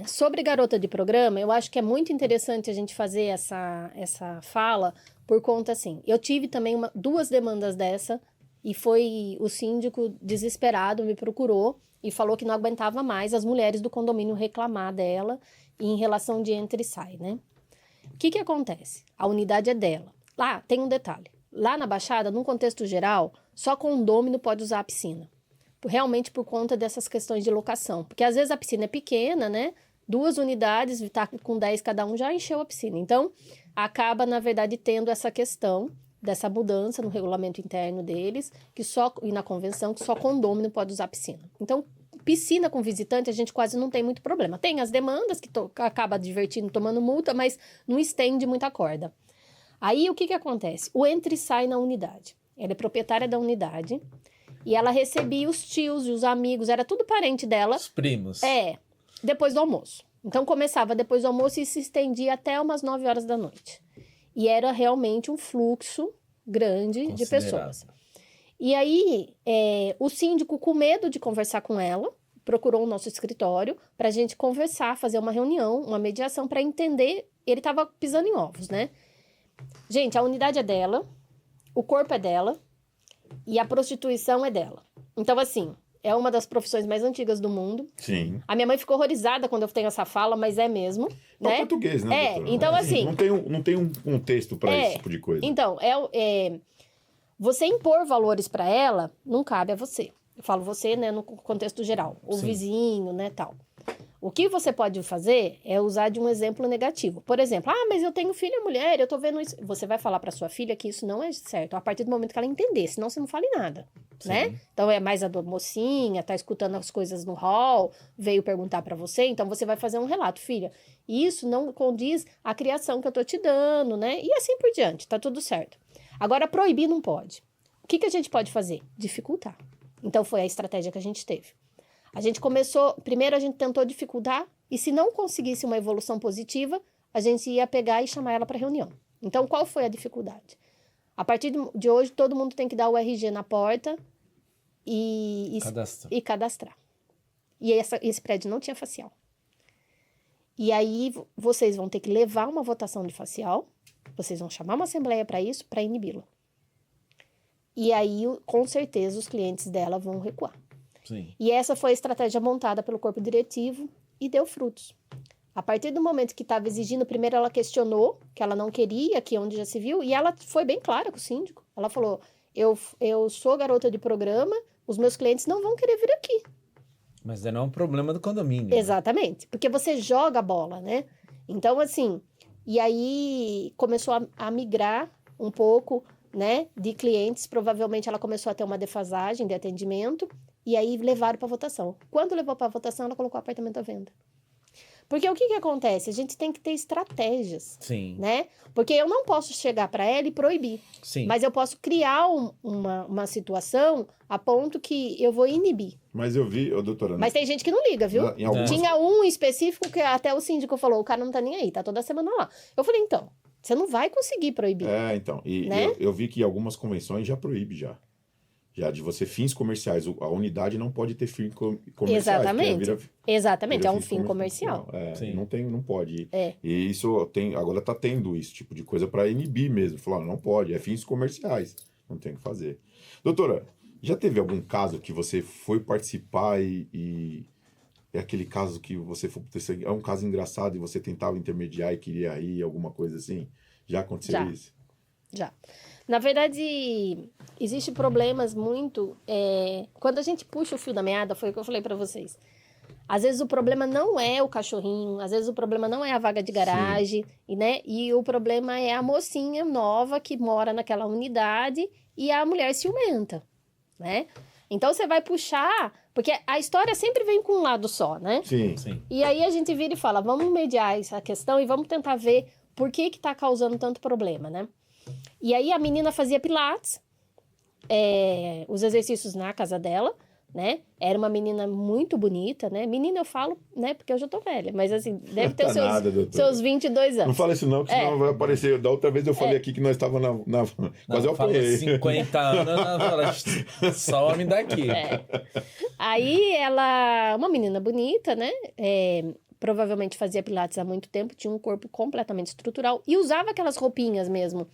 Sobre garota de programa, eu acho que é muito interessante a gente fazer essa fala por conta, assim, eu tive também 2 demandas dessa e foi o síndico desesperado, me procurou e falou que não aguentava mais as mulheres do condomínio reclamar dela em relação de entra e sai, né? O que acontece? A unidade é dela. Lá, tem um detalhe. Lá na Baixada, num contexto geral, só condômino pode usar a piscina. Realmente por conta dessas questões de locação. Porque às vezes a piscina é pequena, né? 2 unidades, tá com 10 cada um, já encheu a piscina. Então, acaba, na verdade, tendo essa questão dessa mudança no regulamento interno deles, e na convenção, que só condômino pode usar piscina. Então, piscina com visitante, a gente quase não tem muito problema. Tem as demandas, que acaba divertindo tomando multa, mas não estende muita corda. Aí, o que acontece? O entra e sai na unidade. Ela é proprietária da unidade, e ela recebia os tios e os amigos, era tudo parente dela. Os primos. Depois do almoço. Então, começava depois do almoço e se estendia até umas 9 horas da noite. E era realmente um fluxo grande de pessoas. E aí, o síndico, com medo de conversar com ela, procurou o nosso escritório para a gente conversar, fazer uma reunião, uma mediação para entender. Ele estava pisando em ovos, né? Gente, a unidade é dela, o corpo é dela e a prostituição é dela. Então, assim, é uma das profissões mais antigas do mundo. Sim. A minha mãe ficou horrorizada quando eu tenho essa fala, mas é mesmo. É né? português, né? Doutora? Então assim... Não tem um contexto para esse tipo de coisa. Então, você impor valores para ela, não cabe a você. Eu falo você, né, no contexto geral. O Sim. vizinho, né, tal. O que você pode fazer é usar de um exemplo negativo. Por exemplo, mas eu tenho filha e mulher, eu tô vendo isso. Você vai falar para sua filha que isso não é certo, a partir do momento que ela entender, senão você não fale nada, né? Então, é mais a mocinha, tá escutando as coisas no hall, veio perguntar para você, então você vai fazer um relato. Filha, isso não condiz à criação que eu tô te dando, né? E assim por diante, tá tudo certo. Agora, proibir não pode. O que a gente pode fazer? Dificultar. Então, foi a estratégia que a gente teve. A gente começou, primeiro a gente tentou dificultar, e se não conseguisse uma evolução positiva, a gente ia pegar e chamar ela para reunião. Então, qual foi a dificuldade? A partir de hoje, todo mundo tem que dar o RG na porta e cadastrar. E esse prédio não tinha facial. E aí, vocês vão ter que levar uma votação de facial, vocês vão chamar uma assembleia para isso, para inibi-la. E aí, com certeza, os clientes dela vão recuar. Sim. E essa foi a estratégia montada pelo corpo diretivo e deu frutos. A partir do momento que estava exigindo, primeiro ela questionou, que ela não queria, que onde já se viu, e ela foi bem clara com o síndico. Ela falou, eu sou garota de programa, os meus clientes não vão querer vir aqui. Mas não é um problema do condomínio. Exatamente, porque você joga a bola, né? Então, assim, e aí começou a migrar um pouco, né, de clientes, provavelmente ela começou a ter uma defasagem de atendimento, e aí levaram para votação. Quando levou para votação, ela colocou o apartamento à venda. Porque o que acontece? A gente tem que ter estratégias, Sim. né? Porque eu não posso chegar para ela e proibir. Sim. Mas eu posso criar uma situação a ponto que eu vou inibir. Mas eu vi, doutora... Mas tem gente que não liga, viu? Em algumas... Tinha um específico que até o síndico falou, o cara não tá nem aí, tá toda semana lá. Eu falei, então, você não vai conseguir proibir. Então. E né? eu vi que algumas convenções já proíbe já. Já de você fins comerciais. A unidade não pode ter fins comerciais. Exatamente. Exatamente, vira é um fim comercial. Sim. Não pode. É. E isso agora tá tendo esse tipo de coisa para inibir mesmo. Falar, não pode, é fins comerciais. Não tem o que fazer. Doutora, já teve algum caso que você foi participar e é aquele caso que você foi... É um caso engraçado e você tentava intermediar e queria ir, alguma coisa assim? Já aconteceu isso? Já. Na verdade, existem problemas muito... quando a gente puxa o fio da meada, foi o que eu falei para vocês. Às vezes o problema não é o cachorrinho, às vezes o problema não é a vaga de garagem, e o problema é a mocinha nova que mora naquela unidade e a mulher ciumenta, né? Então você vai puxar... Porque a história sempre vem com um lado só, né? Sim. E aí a gente vira e fala, vamos mediar essa questão e vamos tentar ver por que tá causando tanto problema, né? E aí a menina fazia pilates, os exercícios na casa dela, né? Era uma menina muito bonita, né? Menina eu falo, né? Porque eu já tô velha, mas assim, deve ter Tá os seus, nada, doutora. seus 22 Não anos. fala isso não, que senão vai aparecer. Da outra vez eu falei aqui que nós estávamos quase eu Fala apanhei. 50 anos, não, fala, só homem daqui. Aí ela, uma menina bonita, né? Provavelmente fazia pilates há muito tempo, tinha um corpo completamente estrutural e usava aquelas roupinhas mesmo,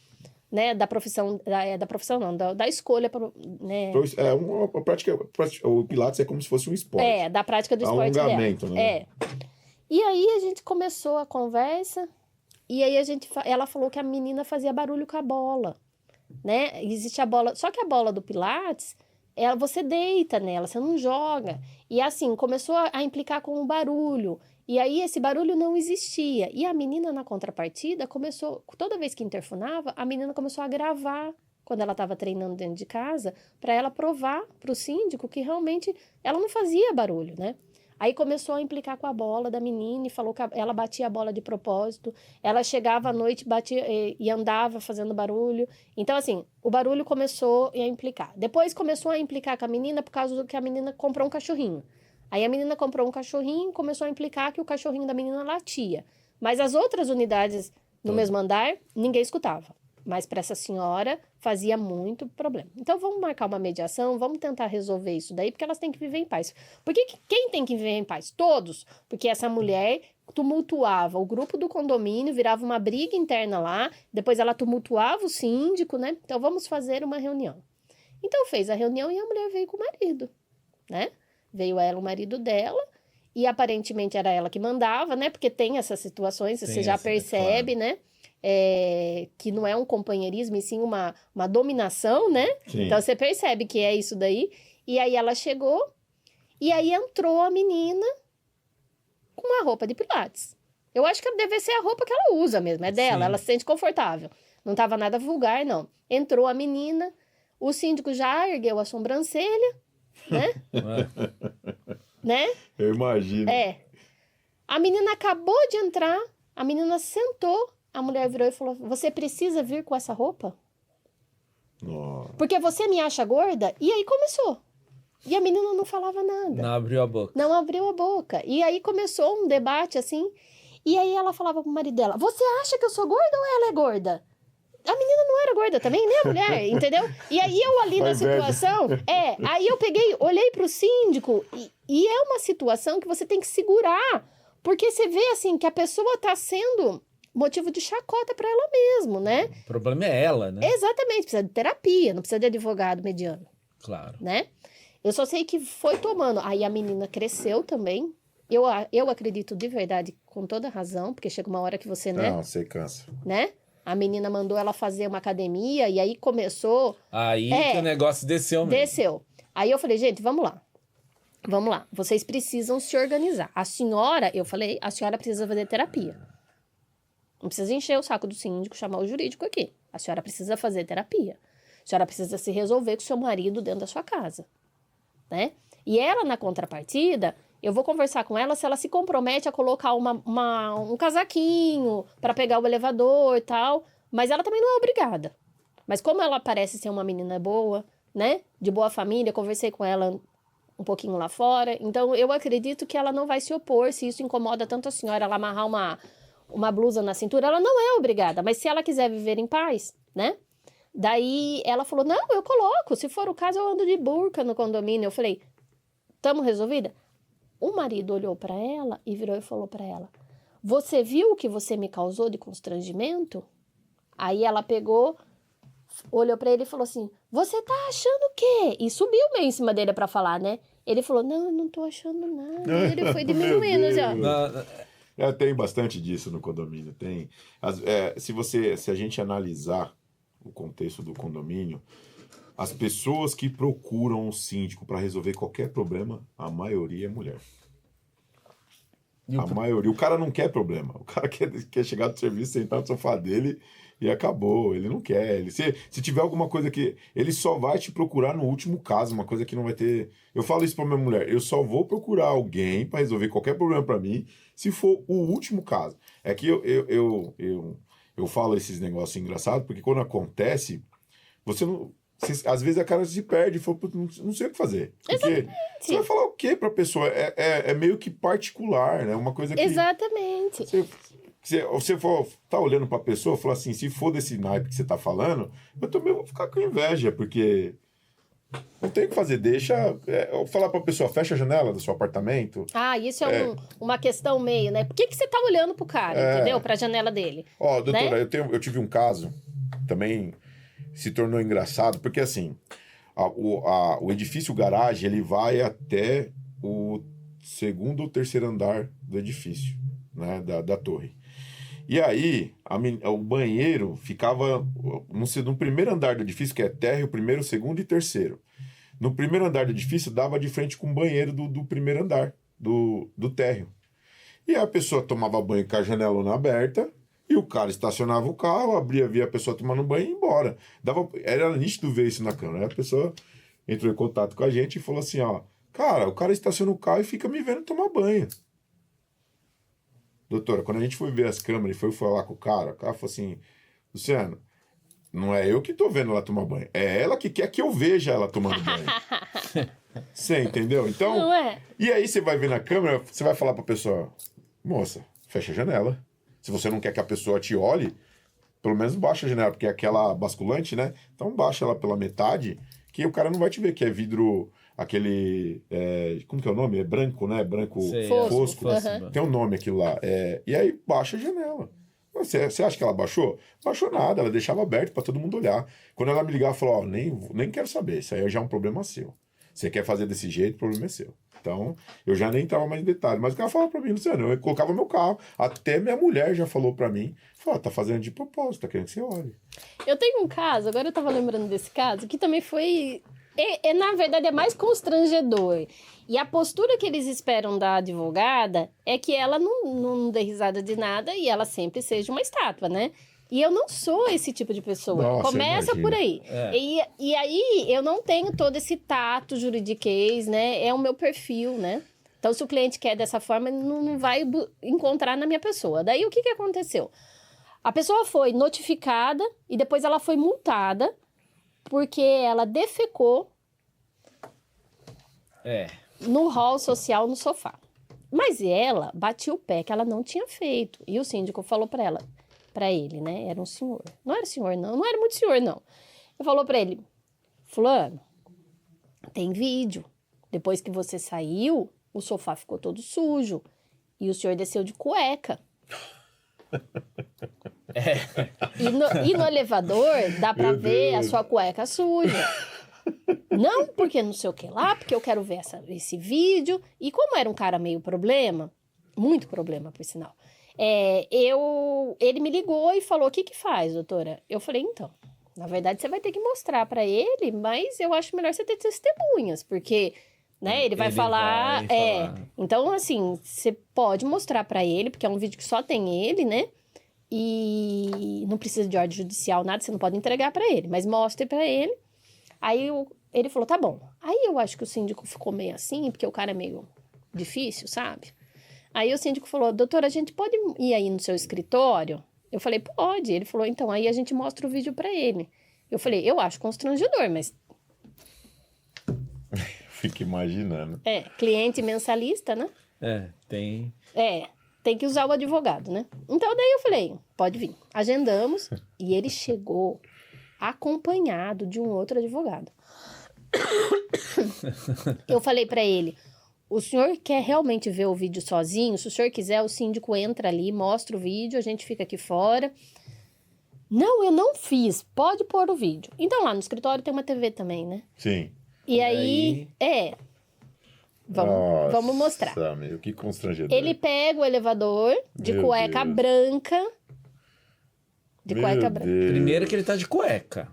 né? Da profissão, da profissão não, da escolha, né? É uma prática, o Pilates é como se fosse um esporte. Da prática do esporte dela. Alongamento, né? E aí a gente começou a conversa e aí ela falou que a menina fazia barulho com a bola, né? Existe a bola, só que a bola do Pilates, você deita nela, você não joga. E assim, começou a implicar com o barulho. E aí esse barulho não existia. E a menina na contrapartida começou, toda vez que interfonava, a menina começou a gravar quando ela estava treinando dentro de casa, para ela provar para o síndico que realmente ela não fazia barulho, né? Aí começou a implicar com a bola da menina e falou que ela batia a bola de propósito. Ela chegava à noite, batia e andava fazendo barulho. Então, assim, o barulho começou a implicar. Depois começou a implicar com a menina por causa do que a menina comprou um cachorrinho. Aí a menina comprou um cachorrinho e começou a implicar que o cachorrinho da menina latia. Mas as outras unidades no mesmo andar, ninguém escutava. Mas para essa senhora fazia muito problema. Então vamos marcar uma mediação, vamos tentar resolver isso daí, porque elas têm que viver em paz. Porque quem tem que viver em paz? Todos. Porque essa mulher tumultuava o grupo do condomínio, virava uma briga interna lá, depois ela tumultuava o síndico, né? Então vamos fazer uma reunião. Então fez a reunião e a mulher veio com o marido, né? Veio ela, o marido dela, e aparentemente era ela que mandava, né? Porque tem essas situações, você já percebe, claro, né? Que não é um companheirismo, e sim uma dominação, né? Sim. Então você percebe que é isso daí. E aí ela chegou, e aí entrou a menina com uma roupa de Pilates. Eu acho que deve ser a roupa que ela usa mesmo, é dela, ela se sente confortável. Não estava nada vulgar, não. Entrou a menina, o síndico já ergueu a sobrancelha, né? Né? Eu imagino. A menina acabou de entrar, a menina sentou, a mulher virou e falou: você precisa vir com essa roupa? Nossa. Porque você me acha gorda? E aí começou. E a menina não falava nada. Não abriu a boca. Não abriu a boca. E aí começou um debate assim. E aí ela falava pro marido dela: você acha que eu sou gorda ou ela é gorda? A menina não era gorda também, nem a mulher, entendeu? E aí eu ali na situação, aí eu peguei, olhei pro síndico, e é uma situação que você tem que segurar, porque você vê assim que a pessoa tá sendo motivo de chacota para ela mesmo, né? O problema é ela, né? Exatamente, precisa de terapia, não precisa de advogado mediano. Claro. Né? Eu só sei que foi tomando, aí a menina cresceu também. Eu acredito de verdade, com toda razão, porque chega uma hora que você, né? Não, você cansa. Né? A menina mandou ela fazer uma academia e aí começou... Aí que o negócio desceu mesmo. Desceu. Aí eu falei, gente, vamos lá. Vamos lá. Vocês precisam se organizar. A senhora, eu falei, a senhora precisa fazer terapia. Não precisa encher o saco do síndico, chamar o jurídico aqui. A senhora precisa fazer terapia. A senhora precisa se resolver com o seu marido dentro da sua casa. Né? E ela, na contrapartida... Eu vou conversar com ela se ela se compromete a colocar um casaquinho para pegar o elevador e tal. Mas ela também não é obrigada. Mas como ela parece ser uma menina boa, né? De boa família, conversei com ela um pouquinho lá fora. Então, eu acredito que ela não vai se opor. Se isso incomoda tanto a senhora, ela amarrar uma blusa na cintura, ela não é obrigada. Mas se ela quiser viver em paz, né? Daí, ela falou, não, eu coloco. Se for o caso, eu ando de burca no condomínio. Eu falei, tamo resolvida? O marido olhou para ela e virou e falou para ela: você viu o que você me causou de constrangimento? Aí ela pegou, olhou para ele e falou assim: você tá achando o quê? E subiu meio em cima dele para falar, né? Ele falou: não, eu não tô achando nada. Ele foi diminuindo, assim, ó. Tem bastante disso no condomínio. Tem. Se a gente analisar o contexto do condomínio, as pessoas que procuram um síndico para resolver qualquer problema, a maioria é mulher. A maioria. O cara não quer problema. O cara quer chegar do serviço, sentar no sofá dele e acabou. Ele não quer. Se tiver alguma coisa que... Ele só vai te procurar no último caso, uma coisa que não vai ter... Eu falo isso para minha mulher. Eu só vou procurar alguém para resolver qualquer problema para mim se for o último caso. É que eu falo esses negócios engraçados porque quando acontece, você não... às vezes a cara se perde e fala, "Pô, não sei o que fazer." Porque você vai falar o quê pra pessoa? É meio que particular, né? Uma coisa que... Exatamente. Você tá olhando pra pessoa e fala assim, se for desse naipe que você tá falando, eu também vou ficar com inveja, porque não tem o que fazer. Eu falar pra pessoa, fecha a janela do seu apartamento. Ah, isso é uma questão meio, né? Por que você tá olhando pro cara, entendeu? Pra janela dele. Ó, doutora, né? eu tive um caso, também se tornou engraçado, porque assim, o edifício garagem, ele vai até o segundo ou terceiro andar do edifício, né, da torre. E aí, o banheiro ficava no primeiro andar do edifício, que é térreo, primeiro, segundo e terceiro. No primeiro andar do edifício, dava de frente com o banheiro do primeiro andar, do térreo. E a pessoa tomava banho com a janelona aberta, e o cara estacionava o carro, via a pessoa tomando banho e ia embora. Era nítido ver isso na câmera. Aí a pessoa entrou em contato com a gente e falou assim, ó, cara, o cara estaciona o carro e fica me vendo tomar banho. Doutora, quando a gente foi ver as câmeras e foi falar com o cara falou assim, Luciano, não é eu que tô vendo ela tomar banho, é ela que quer que eu veja ela tomando banho. Você entendeu? Então, Não é? E aí você vai ver na câmera, você vai falar pra pessoa, moça, fecha a janela. Se você não quer que a pessoa te olhe, pelo menos baixa a janela, porque é aquela basculante, né? Então baixa ela pela metade, que o cara não vai te ver, que é vidro, aquele... como que é o nome? É branco, né? Branco fosco. Uhum. Tem um nome aquilo lá. E aí baixa a janela. Você acha que ela baixou? Baixou nada, ela deixava aberto pra todo mundo olhar. Quando ela me ligava, falou, nem quero saber, isso aí já é um problema seu. Você quer fazer desse jeito, o problema é seu. Então, eu já nem entrava mais em detalhe. Mas o cara falava pra mim, Luciano, eu colocava meu carro. Até minha mulher já falou pra mim, falou, tá fazendo de propósito, tá querendo que você olhe. Eu tenho um caso, agora eu tava lembrando desse caso, que também foi... na verdade, é mais constrangedor. E a postura que eles esperam da advogada é que ela não dê risada de nada e ela sempre seja uma estátua, né? E eu não sou esse tipo de pessoa. Nossa, Começa imagina. por aí. E aí, eu não tenho todo esse tato juridiquês, né? É o meu perfil, né? Então, se o cliente quer dessa forma, ele não vai encontrar na minha pessoa. Daí, o que aconteceu? A pessoa foi notificada e depois ela foi multada porque ela defecou no hall social no sofá. Mas ela batia o pé que ela não tinha feito. E o síndico falou para ele, né? Era um senhor. Não era senhor, não era muito senhor, não. Ele falou para ele, fulano, tem vídeo. Depois que você saiu, o sofá ficou todo sujo. E o senhor desceu de cueca. E no elevador dá pra ver a sua cueca suja. Não, porque não sei o que lá, porque eu quero ver esse vídeo. E como era um cara meio problema, muito problema, por sinal, ele me ligou e falou, o que faz, doutora? Eu falei, então, na verdade você vai ter que mostrar pra ele, mas eu acho melhor você ter testemunhas, porque... né? Ele vai falar. Então, assim, você pode mostrar pra ele, porque é um vídeo que só tem ele, né? E não precisa de ordem judicial, nada, você não pode entregar pra ele, mas mostre pra ele. Aí ele falou, tá bom. Aí eu acho que o síndico ficou meio assim, porque o cara é meio difícil, sabe? Aí o síndico falou, doutora, a gente pode ir aí no seu escritório? Eu falei, pode. Ele falou, então, aí a gente mostra o vídeo pra ele. Eu falei, eu acho constrangedor, mas... Fico imaginando. Cliente mensalista, né? Tem que usar o advogado, né? Então, daí eu falei, pode vir. Agendamos e ele chegou acompanhado de um outro advogado. Eu falei pra ele, o senhor quer realmente ver o vídeo sozinho? Se o senhor quiser, o síndico entra ali, mostra o vídeo, a gente fica aqui fora. Não, eu não fiz. Pode pôr o vídeo. Então, lá no escritório tem uma TV também, né? Sim. E aí, vamos mostrar. Nossa, meu, que constrangedor. Ele pega o elevador de Meu cueca Deus. branca. De Meu cueca branca. Deus. Primeiro que ele tá de cueca.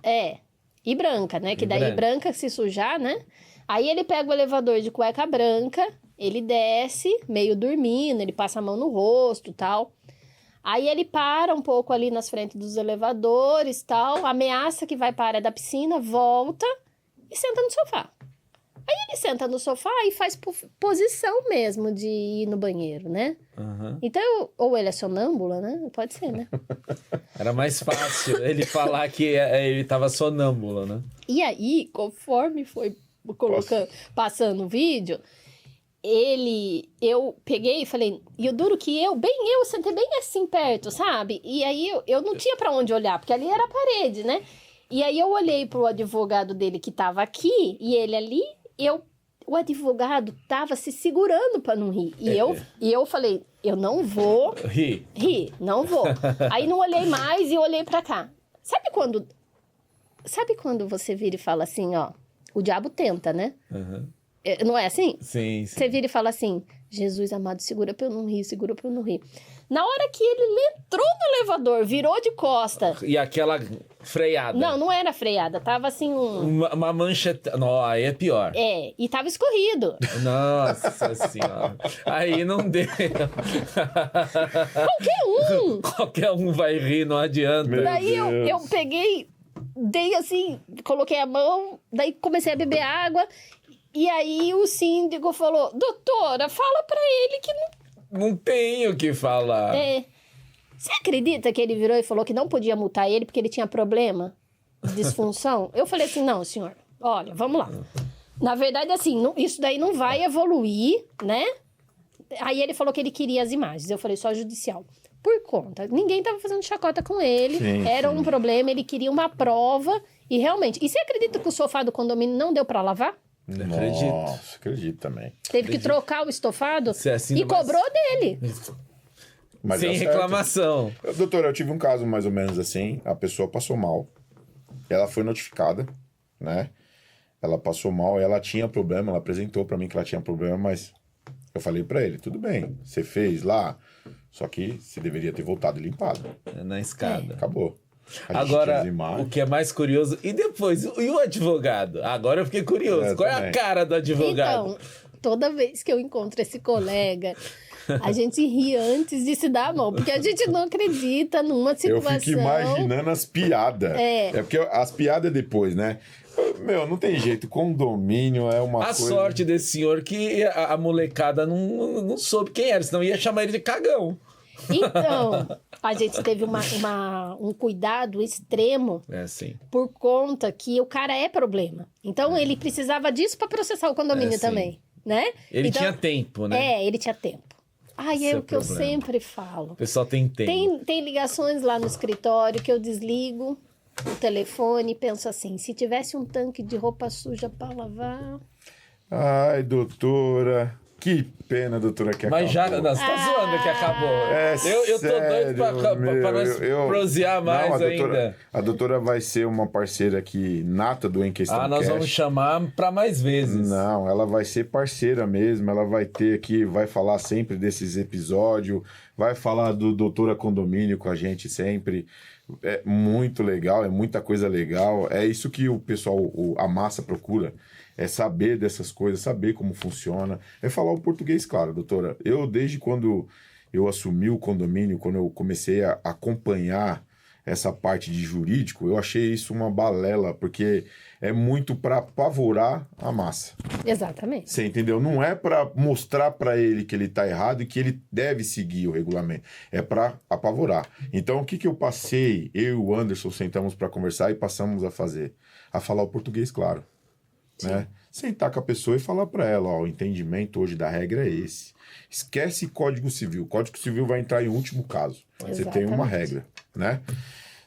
E branca, né? Que E daí branca se sujar, né? Aí ele pega o elevador de cueca branca, ele desce, meio dormindo, ele passa a mão no rosto e tal. Aí ele para um pouco ali nas frentes dos elevadores e tal, ameaça que vai para a área da piscina, volta e senta no sofá. Aí ele senta no sofá e faz posição mesmo de ir no banheiro, né? Aham. Então, ou ele é sonâmbulo, né? Pode ser, né? Era mais fácil ele falar que ele tava sonâmbulo, né? E aí, conforme foi passando o vídeo, eu peguei e falei, e o duro que eu sentei bem assim perto, sabe? E aí eu não tinha pra onde olhar, porque ali era a parede, né? E aí eu olhei pro advogado dele que tava aqui, e ele ali, o advogado tava se segurando pra não rir. E eu falei, eu não vou rir, não vou. Aí não olhei mais e olhei pra cá. Sabe quando você vira e fala assim, ó, o diabo tenta, né? Uhum. Não é assim? Sim. Você vira e fala assim, Jesus amado, segura pra eu não rir, segura pra eu não rir. Na hora que ele entrou no elevador, virou de costa. E aquela freada. Não era freada, tava assim Uma mancha... Não, aí é pior. e tava escorrido. Nossa senhora. Aí não deu. Qualquer um vai rir, não adianta. Meu Daí eu Deus. peguei, dei assim, coloquei a mão, daí comecei a beber água. E aí o síndico falou, doutora, fala pra ele que Não tenho o que falar. Você acredita que ele virou e falou que não podia multar ele porque ele tinha problema de disfunção? Eu falei assim, não, senhor, olha, vamos lá. Na verdade, assim, isso daí não vai evoluir, né? Aí ele falou que ele queria as imagens. Eu falei, só judicial. Por conta. Ninguém tava fazendo chacota com ele. Sim, Era sim. um problema, ele queria uma prova. E realmente... E você acredita que o sofá do condomínio não deu pra lavar? Acredito. Nossa, acredito também. Teve que trocar o estofado Se assim e não vai- cobrou dele. Mas Sem deu certo. reclamação. Doutora, eu tive um caso mais ou menos assim. A pessoa passou mal. Ela foi notificada, né? Ela passou mal, ela tinha problema, ela apresentou pra mim que ela tinha problema, mas eu falei pra ele, tudo bem, você fez lá, só que você deveria ter voltado e limpado. Na escada. Acabou. A gente tinha Agora, as imagens. o que é mais curioso... E depois? E o advogado? Agora eu fiquei curioso. Qual é a também. cara do advogado? Então, toda vez que eu encontro esse colega, a gente ri antes de se dar a mão, porque a gente não acredita numa Eu situação... fico imaginando as piadas. É porque as piadas depois, né? Meu, não tem jeito. Condomínio é uma A coisa... sorte desse senhor que a molecada não soube quem era, senão ia chamar ele de cagão. Então, a gente teve um cuidado extremo É assim. por conta que o cara é problema. Então, ele precisava disso para processar o condomínio sim. também, né? Ele Então, tinha tempo, né? ele tinha tempo. Ai, Esse é é o o que eu problema. sempre falo. O pessoal tem tempo. Tem ligações lá no escritório que eu desligo o telefone e penso assim, se tivesse um tanque de roupa suja para lavar... Ai, doutora... Que pena, doutora, que Mas já, acabou. não, você tá zoando que acabou. É eu tô doido pra meu, nós prosear mais Não, ainda. A doutora vai ser uma parceira aqui nata do Em Questão Nós Cash. vamos chamar pra mais vezes. Não, ela vai ser parceira mesmo, ela vai ter aqui, vai falar sempre desses episódios, vai falar do Doutora Condomínio com a gente sempre. É muito legal, é muita coisa legal. É isso que o pessoal, a massa procura. É saber dessas coisas, saber como funciona. É falar o português, claro, doutora. Eu, desde quando eu assumi o condomínio, quando eu comecei a acompanhar essa parte de jurídico, eu achei isso uma balela, porque é muito para apavorar a massa. Exatamente. Você entendeu? Não é para mostrar para ele que ele tá errado e que ele deve seguir o regulamento. É para apavorar. Então, o que eu passei? Eu e o Anderson sentamos para conversar e passamos a fazer? A falar o português, claro. Né? Sentar com a pessoa e falar para ela, ó, o entendimento hoje da regra é esse. Esquece Código Civil. Código Civil vai entrar em último caso. Você tem uma regra, né?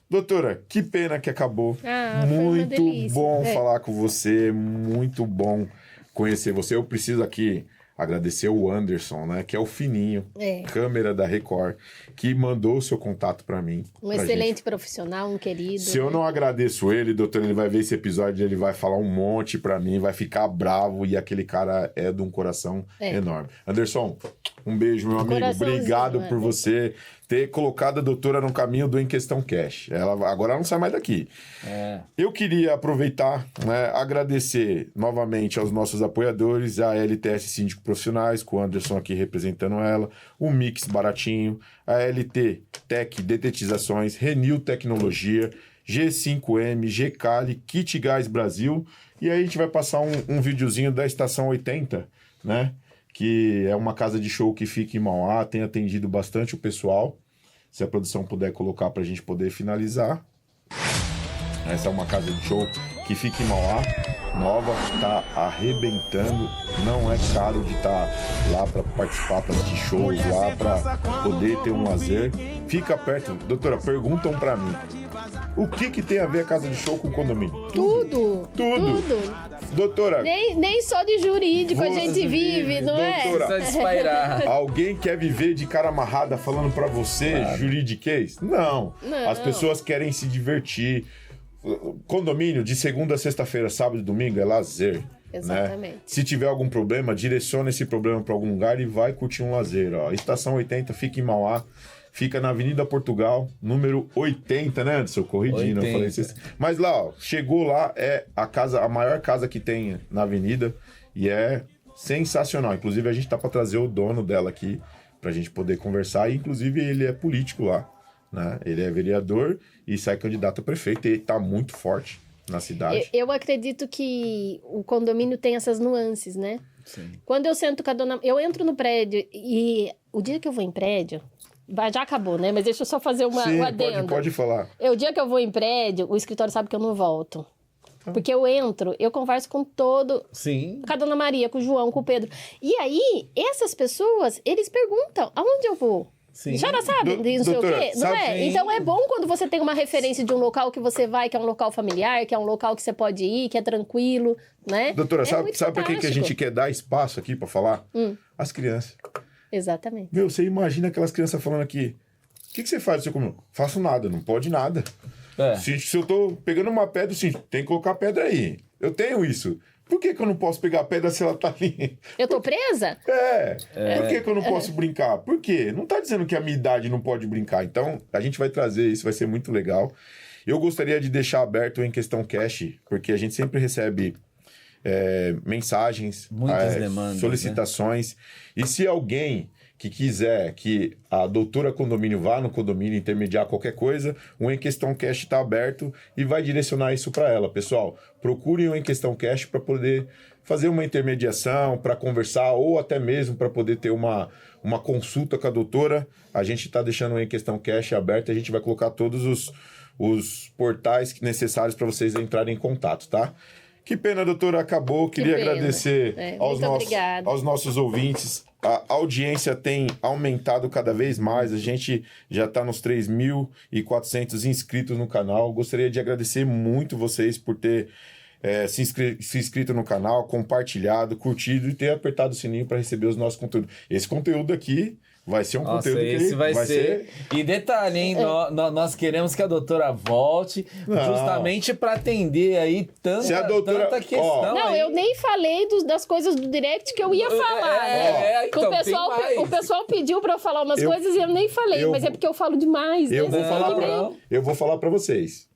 Doutora, que pena que acabou. Foi uma Muito delícia. bom falar com você, muito bom conhecer você. Eu preciso aqui agradecer o Anderson, né, que é o fininho, câmera da Record, que mandou o seu contato para mim. Um excelente profissional, um querido. Se eu não agradeço ele, doutor, ele vai ver esse episódio, ele vai falar um monte para mim, vai ficar bravo e aquele cara é de um coração enorme. Anderson, um beijo, meu amigo. Obrigado por você ter colocado a doutora no caminho do Em Questão Cash. Agora ela não sai mais daqui. Eu queria aproveitar, né, agradecer novamente aos nossos apoiadores, a LTS Síndico Profissionais, com o Anderson aqui representando ela, o Mix Baratinho, a LT Tech Detetizações, Renew Tecnologia, G5M, G-Cali, Kit Gás Brasil. E aí a gente vai passar um videozinho da Estação 80, né? Que é uma casa de show que fica em Mauá, tem atendido bastante o pessoal. Se a produção puder colocar para a gente poder finalizar. Essa é uma casa de show que fica em Mauá, nova, tá arrebentando. Não é caro de estar lá para participar, para assistir shows lá, para poder ter um lazer. Fica perto. Doutora, perguntam para mim. O que tem a ver a casa de show com condomínio? Tudo. Doutora, Nem só de jurídico a gente vive, não é? doutora, Precisa espairar. alguém quer viver de cara amarrada falando pra você juridiquês? Não. Não. As pessoas querem se divertir. Condomínio de segunda a sexta-feira, sábado e domingo é lazer. Exatamente. Né? Se tiver algum problema, direciona esse problema para algum lugar e vai curtir um lazer. Ó. Estação 80 fica em Mauá. Fica na Avenida Portugal, número 80, né, Anderson? Corrigindo, eu falei isso. Mas lá, ó, chegou lá, é a maior casa que tem na avenida e é sensacional. Inclusive, a gente tá para trazer o dono dela aqui pra gente poder conversar. E, inclusive, ele é político lá, né? Ele é vereador e sai candidato a prefeito e ele tá muito forte na cidade. Eu acredito que o condomínio tem essas nuances, né? Sim. Quando eu sento com a dona... Eu entro no prédio e o dia que eu vou em prédio... Já acabou, né? Mas deixa eu só fazer Sim, um adendo. pode falar. O dia que eu vou em prédio, o escritório sabe que eu não volto. Porque eu entro, eu converso com Sim. com a Dona Maria, com o João, com o Pedro. E aí, essas pessoas, eles perguntam, aonde eu vou? Sim. Já sabe, não sei o Doutora, quê, não sabe- é? Sim. Então é bom quando você tem uma referência de um local que você vai, que é um local familiar, que é um local que você pode ir, que é tranquilo, né? Doutora, É sabe muito pra quem que a fantástico. gente quer dar espaço aqui pra falar? As crianças. Exatamente. Meu, você imagina aquelas crianças falando aqui, o que você faz no seu condomínio? Faço nada, não pode nada. É. Se eu tô pegando uma pedra, sim, tem que colocar a pedra aí. Eu tenho isso. Por que eu não posso pegar a pedra se ela tá ali? Eu tô presa? Por que eu não posso brincar? Por quê? Não tá dizendo que a minha idade não pode brincar. Então, a gente vai trazer isso, vai ser muito legal. Eu gostaria de deixar aberto em questão cash, porque a gente sempre recebe mensagens, Muitas demandas, solicitações. E se alguém que quiser que a doutora condomínio vá no condomínio intermediar qualquer coisa, o Em Questão Cash está aberto e vai direcionar isso para ela. Pessoal, procurem o Em Questão Cash para poder fazer uma intermediação, para conversar ou até mesmo para poder ter uma consulta com a doutora. A gente está deixando o Em Questão Cash aberto e a gente vai colocar todos os portais necessários para vocês entrarem em contato, tá? Que pena, doutora, acabou. Queria pena. agradecer Muito obrigada. aos nossos ouvintes. A audiência tem aumentado cada vez mais. A gente já está nos 3.400 inscritos no canal. Gostaria de agradecer muito vocês por ter se inscrito no canal, compartilhado, curtido e ter apertado o sininho para receber os nossos conteúdos. Esse conteúdo aqui vai ser um Nossa, conteúdo esse que vai ser... E detalhe, hein? Nós queremos que a doutora volte justamente para atender aí Se a doutora- tanta questão. Não, aí. eu nem falei das coisas do direct que eu ia falar, né? Então, o, pessoal, tem mais. o pessoal pediu pra eu falar umas coisas e eu nem falei, eu mas é vou- porque eu falo demais. Eu né? vou falar Tudo pra, bem. eu vou falar para vocês.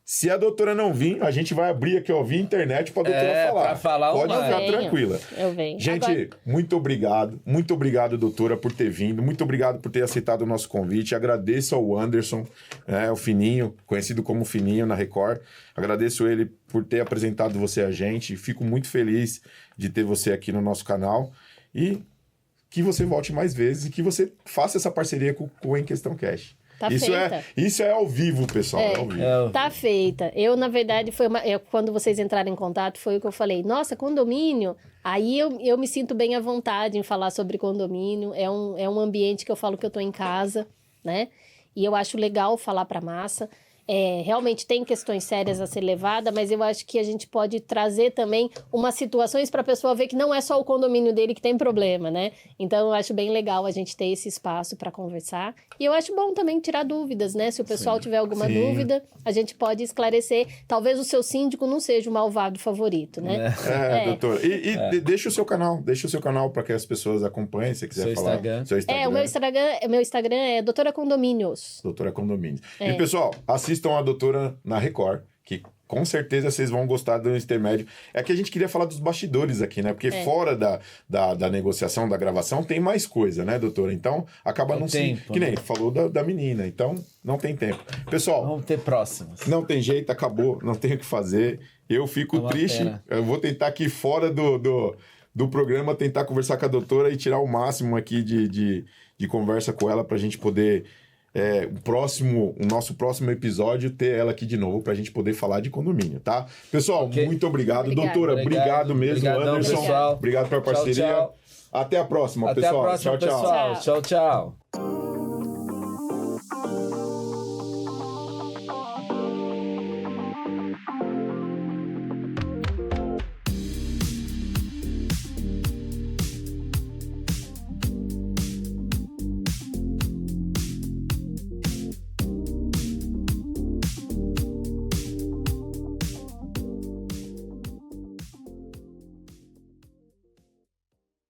Se a doutora não vir, a gente vai abrir aqui, ó, via internet pra doutora falar. pra falar Pode uma- ficar Venho. tranquila. Eu venho. Gente, Agora- muito obrigado, doutora, por ter vindo. Muito obrigado por ter aceitado o nosso convite. Agradeço ao Anderson, o Fininho, conhecido como Fininho na Record. Agradeço ele por ter apresentado você a gente. Fico muito feliz de ter você aqui no nosso canal. E que você volte mais vezes e que você faça essa parceria com o Em Questão Cash. Tá isso feita. isso é ao vivo, pessoal. É ao vivo. Tá feita. Eu, na verdade, quando vocês entraram em contato, foi o que eu falei. Nossa, condomínio? Aí eu me sinto bem à vontade em falar sobre condomínio. É um ambiente que eu falo que eu tô em casa, né? E eu acho legal falar pra massa. Realmente tem questões sérias a ser levada, mas eu acho que a gente pode trazer também umas situações para a pessoa ver que não é só o condomínio dele que tem problema, né? Então eu acho bem legal a gente ter esse espaço para conversar. E eu acho bom também tirar dúvidas, né? Se o pessoal tiver alguma dúvida, a gente pode esclarecer. Talvez o seu síndico não seja o malvado favorito, né? Doutor. E deixa o seu canal para que as pessoas acompanhem, se quiser Seu falar. Instagram. Seu Instagram. O meu Instagram é Doutora Condomínios. Doutora Condomínio. E, pessoal, assistam a doutora na Record, que com certeza vocês vão gostar do intermédio. É que a gente queria falar dos bastidores aqui, né? Porque fora da negociação, da gravação, tem mais coisa, né, doutora? Então, acaba não se... Que nem falou da menina, então não tem tempo. Pessoal... Vamos ter próximos. Não tem jeito, acabou, não tem o que fazer. Eu fico triste. Pena. Eu vou tentar aqui fora do programa, tentar conversar com a doutora e tirar o máximo aqui de conversa com ela pra gente poder... o nosso próximo episódio ter ela aqui de novo pra gente poder falar de condomínio, tá? Pessoal, muito obrigado. Obrigada. Doutora, obrigado mesmo, Obrigadão, Anderson. pessoal. Obrigado pela parceria. Tchau, tchau. Até a próxima, Até pessoal. a próxima, Tchau, tchau. pessoal. Tchau, tchau.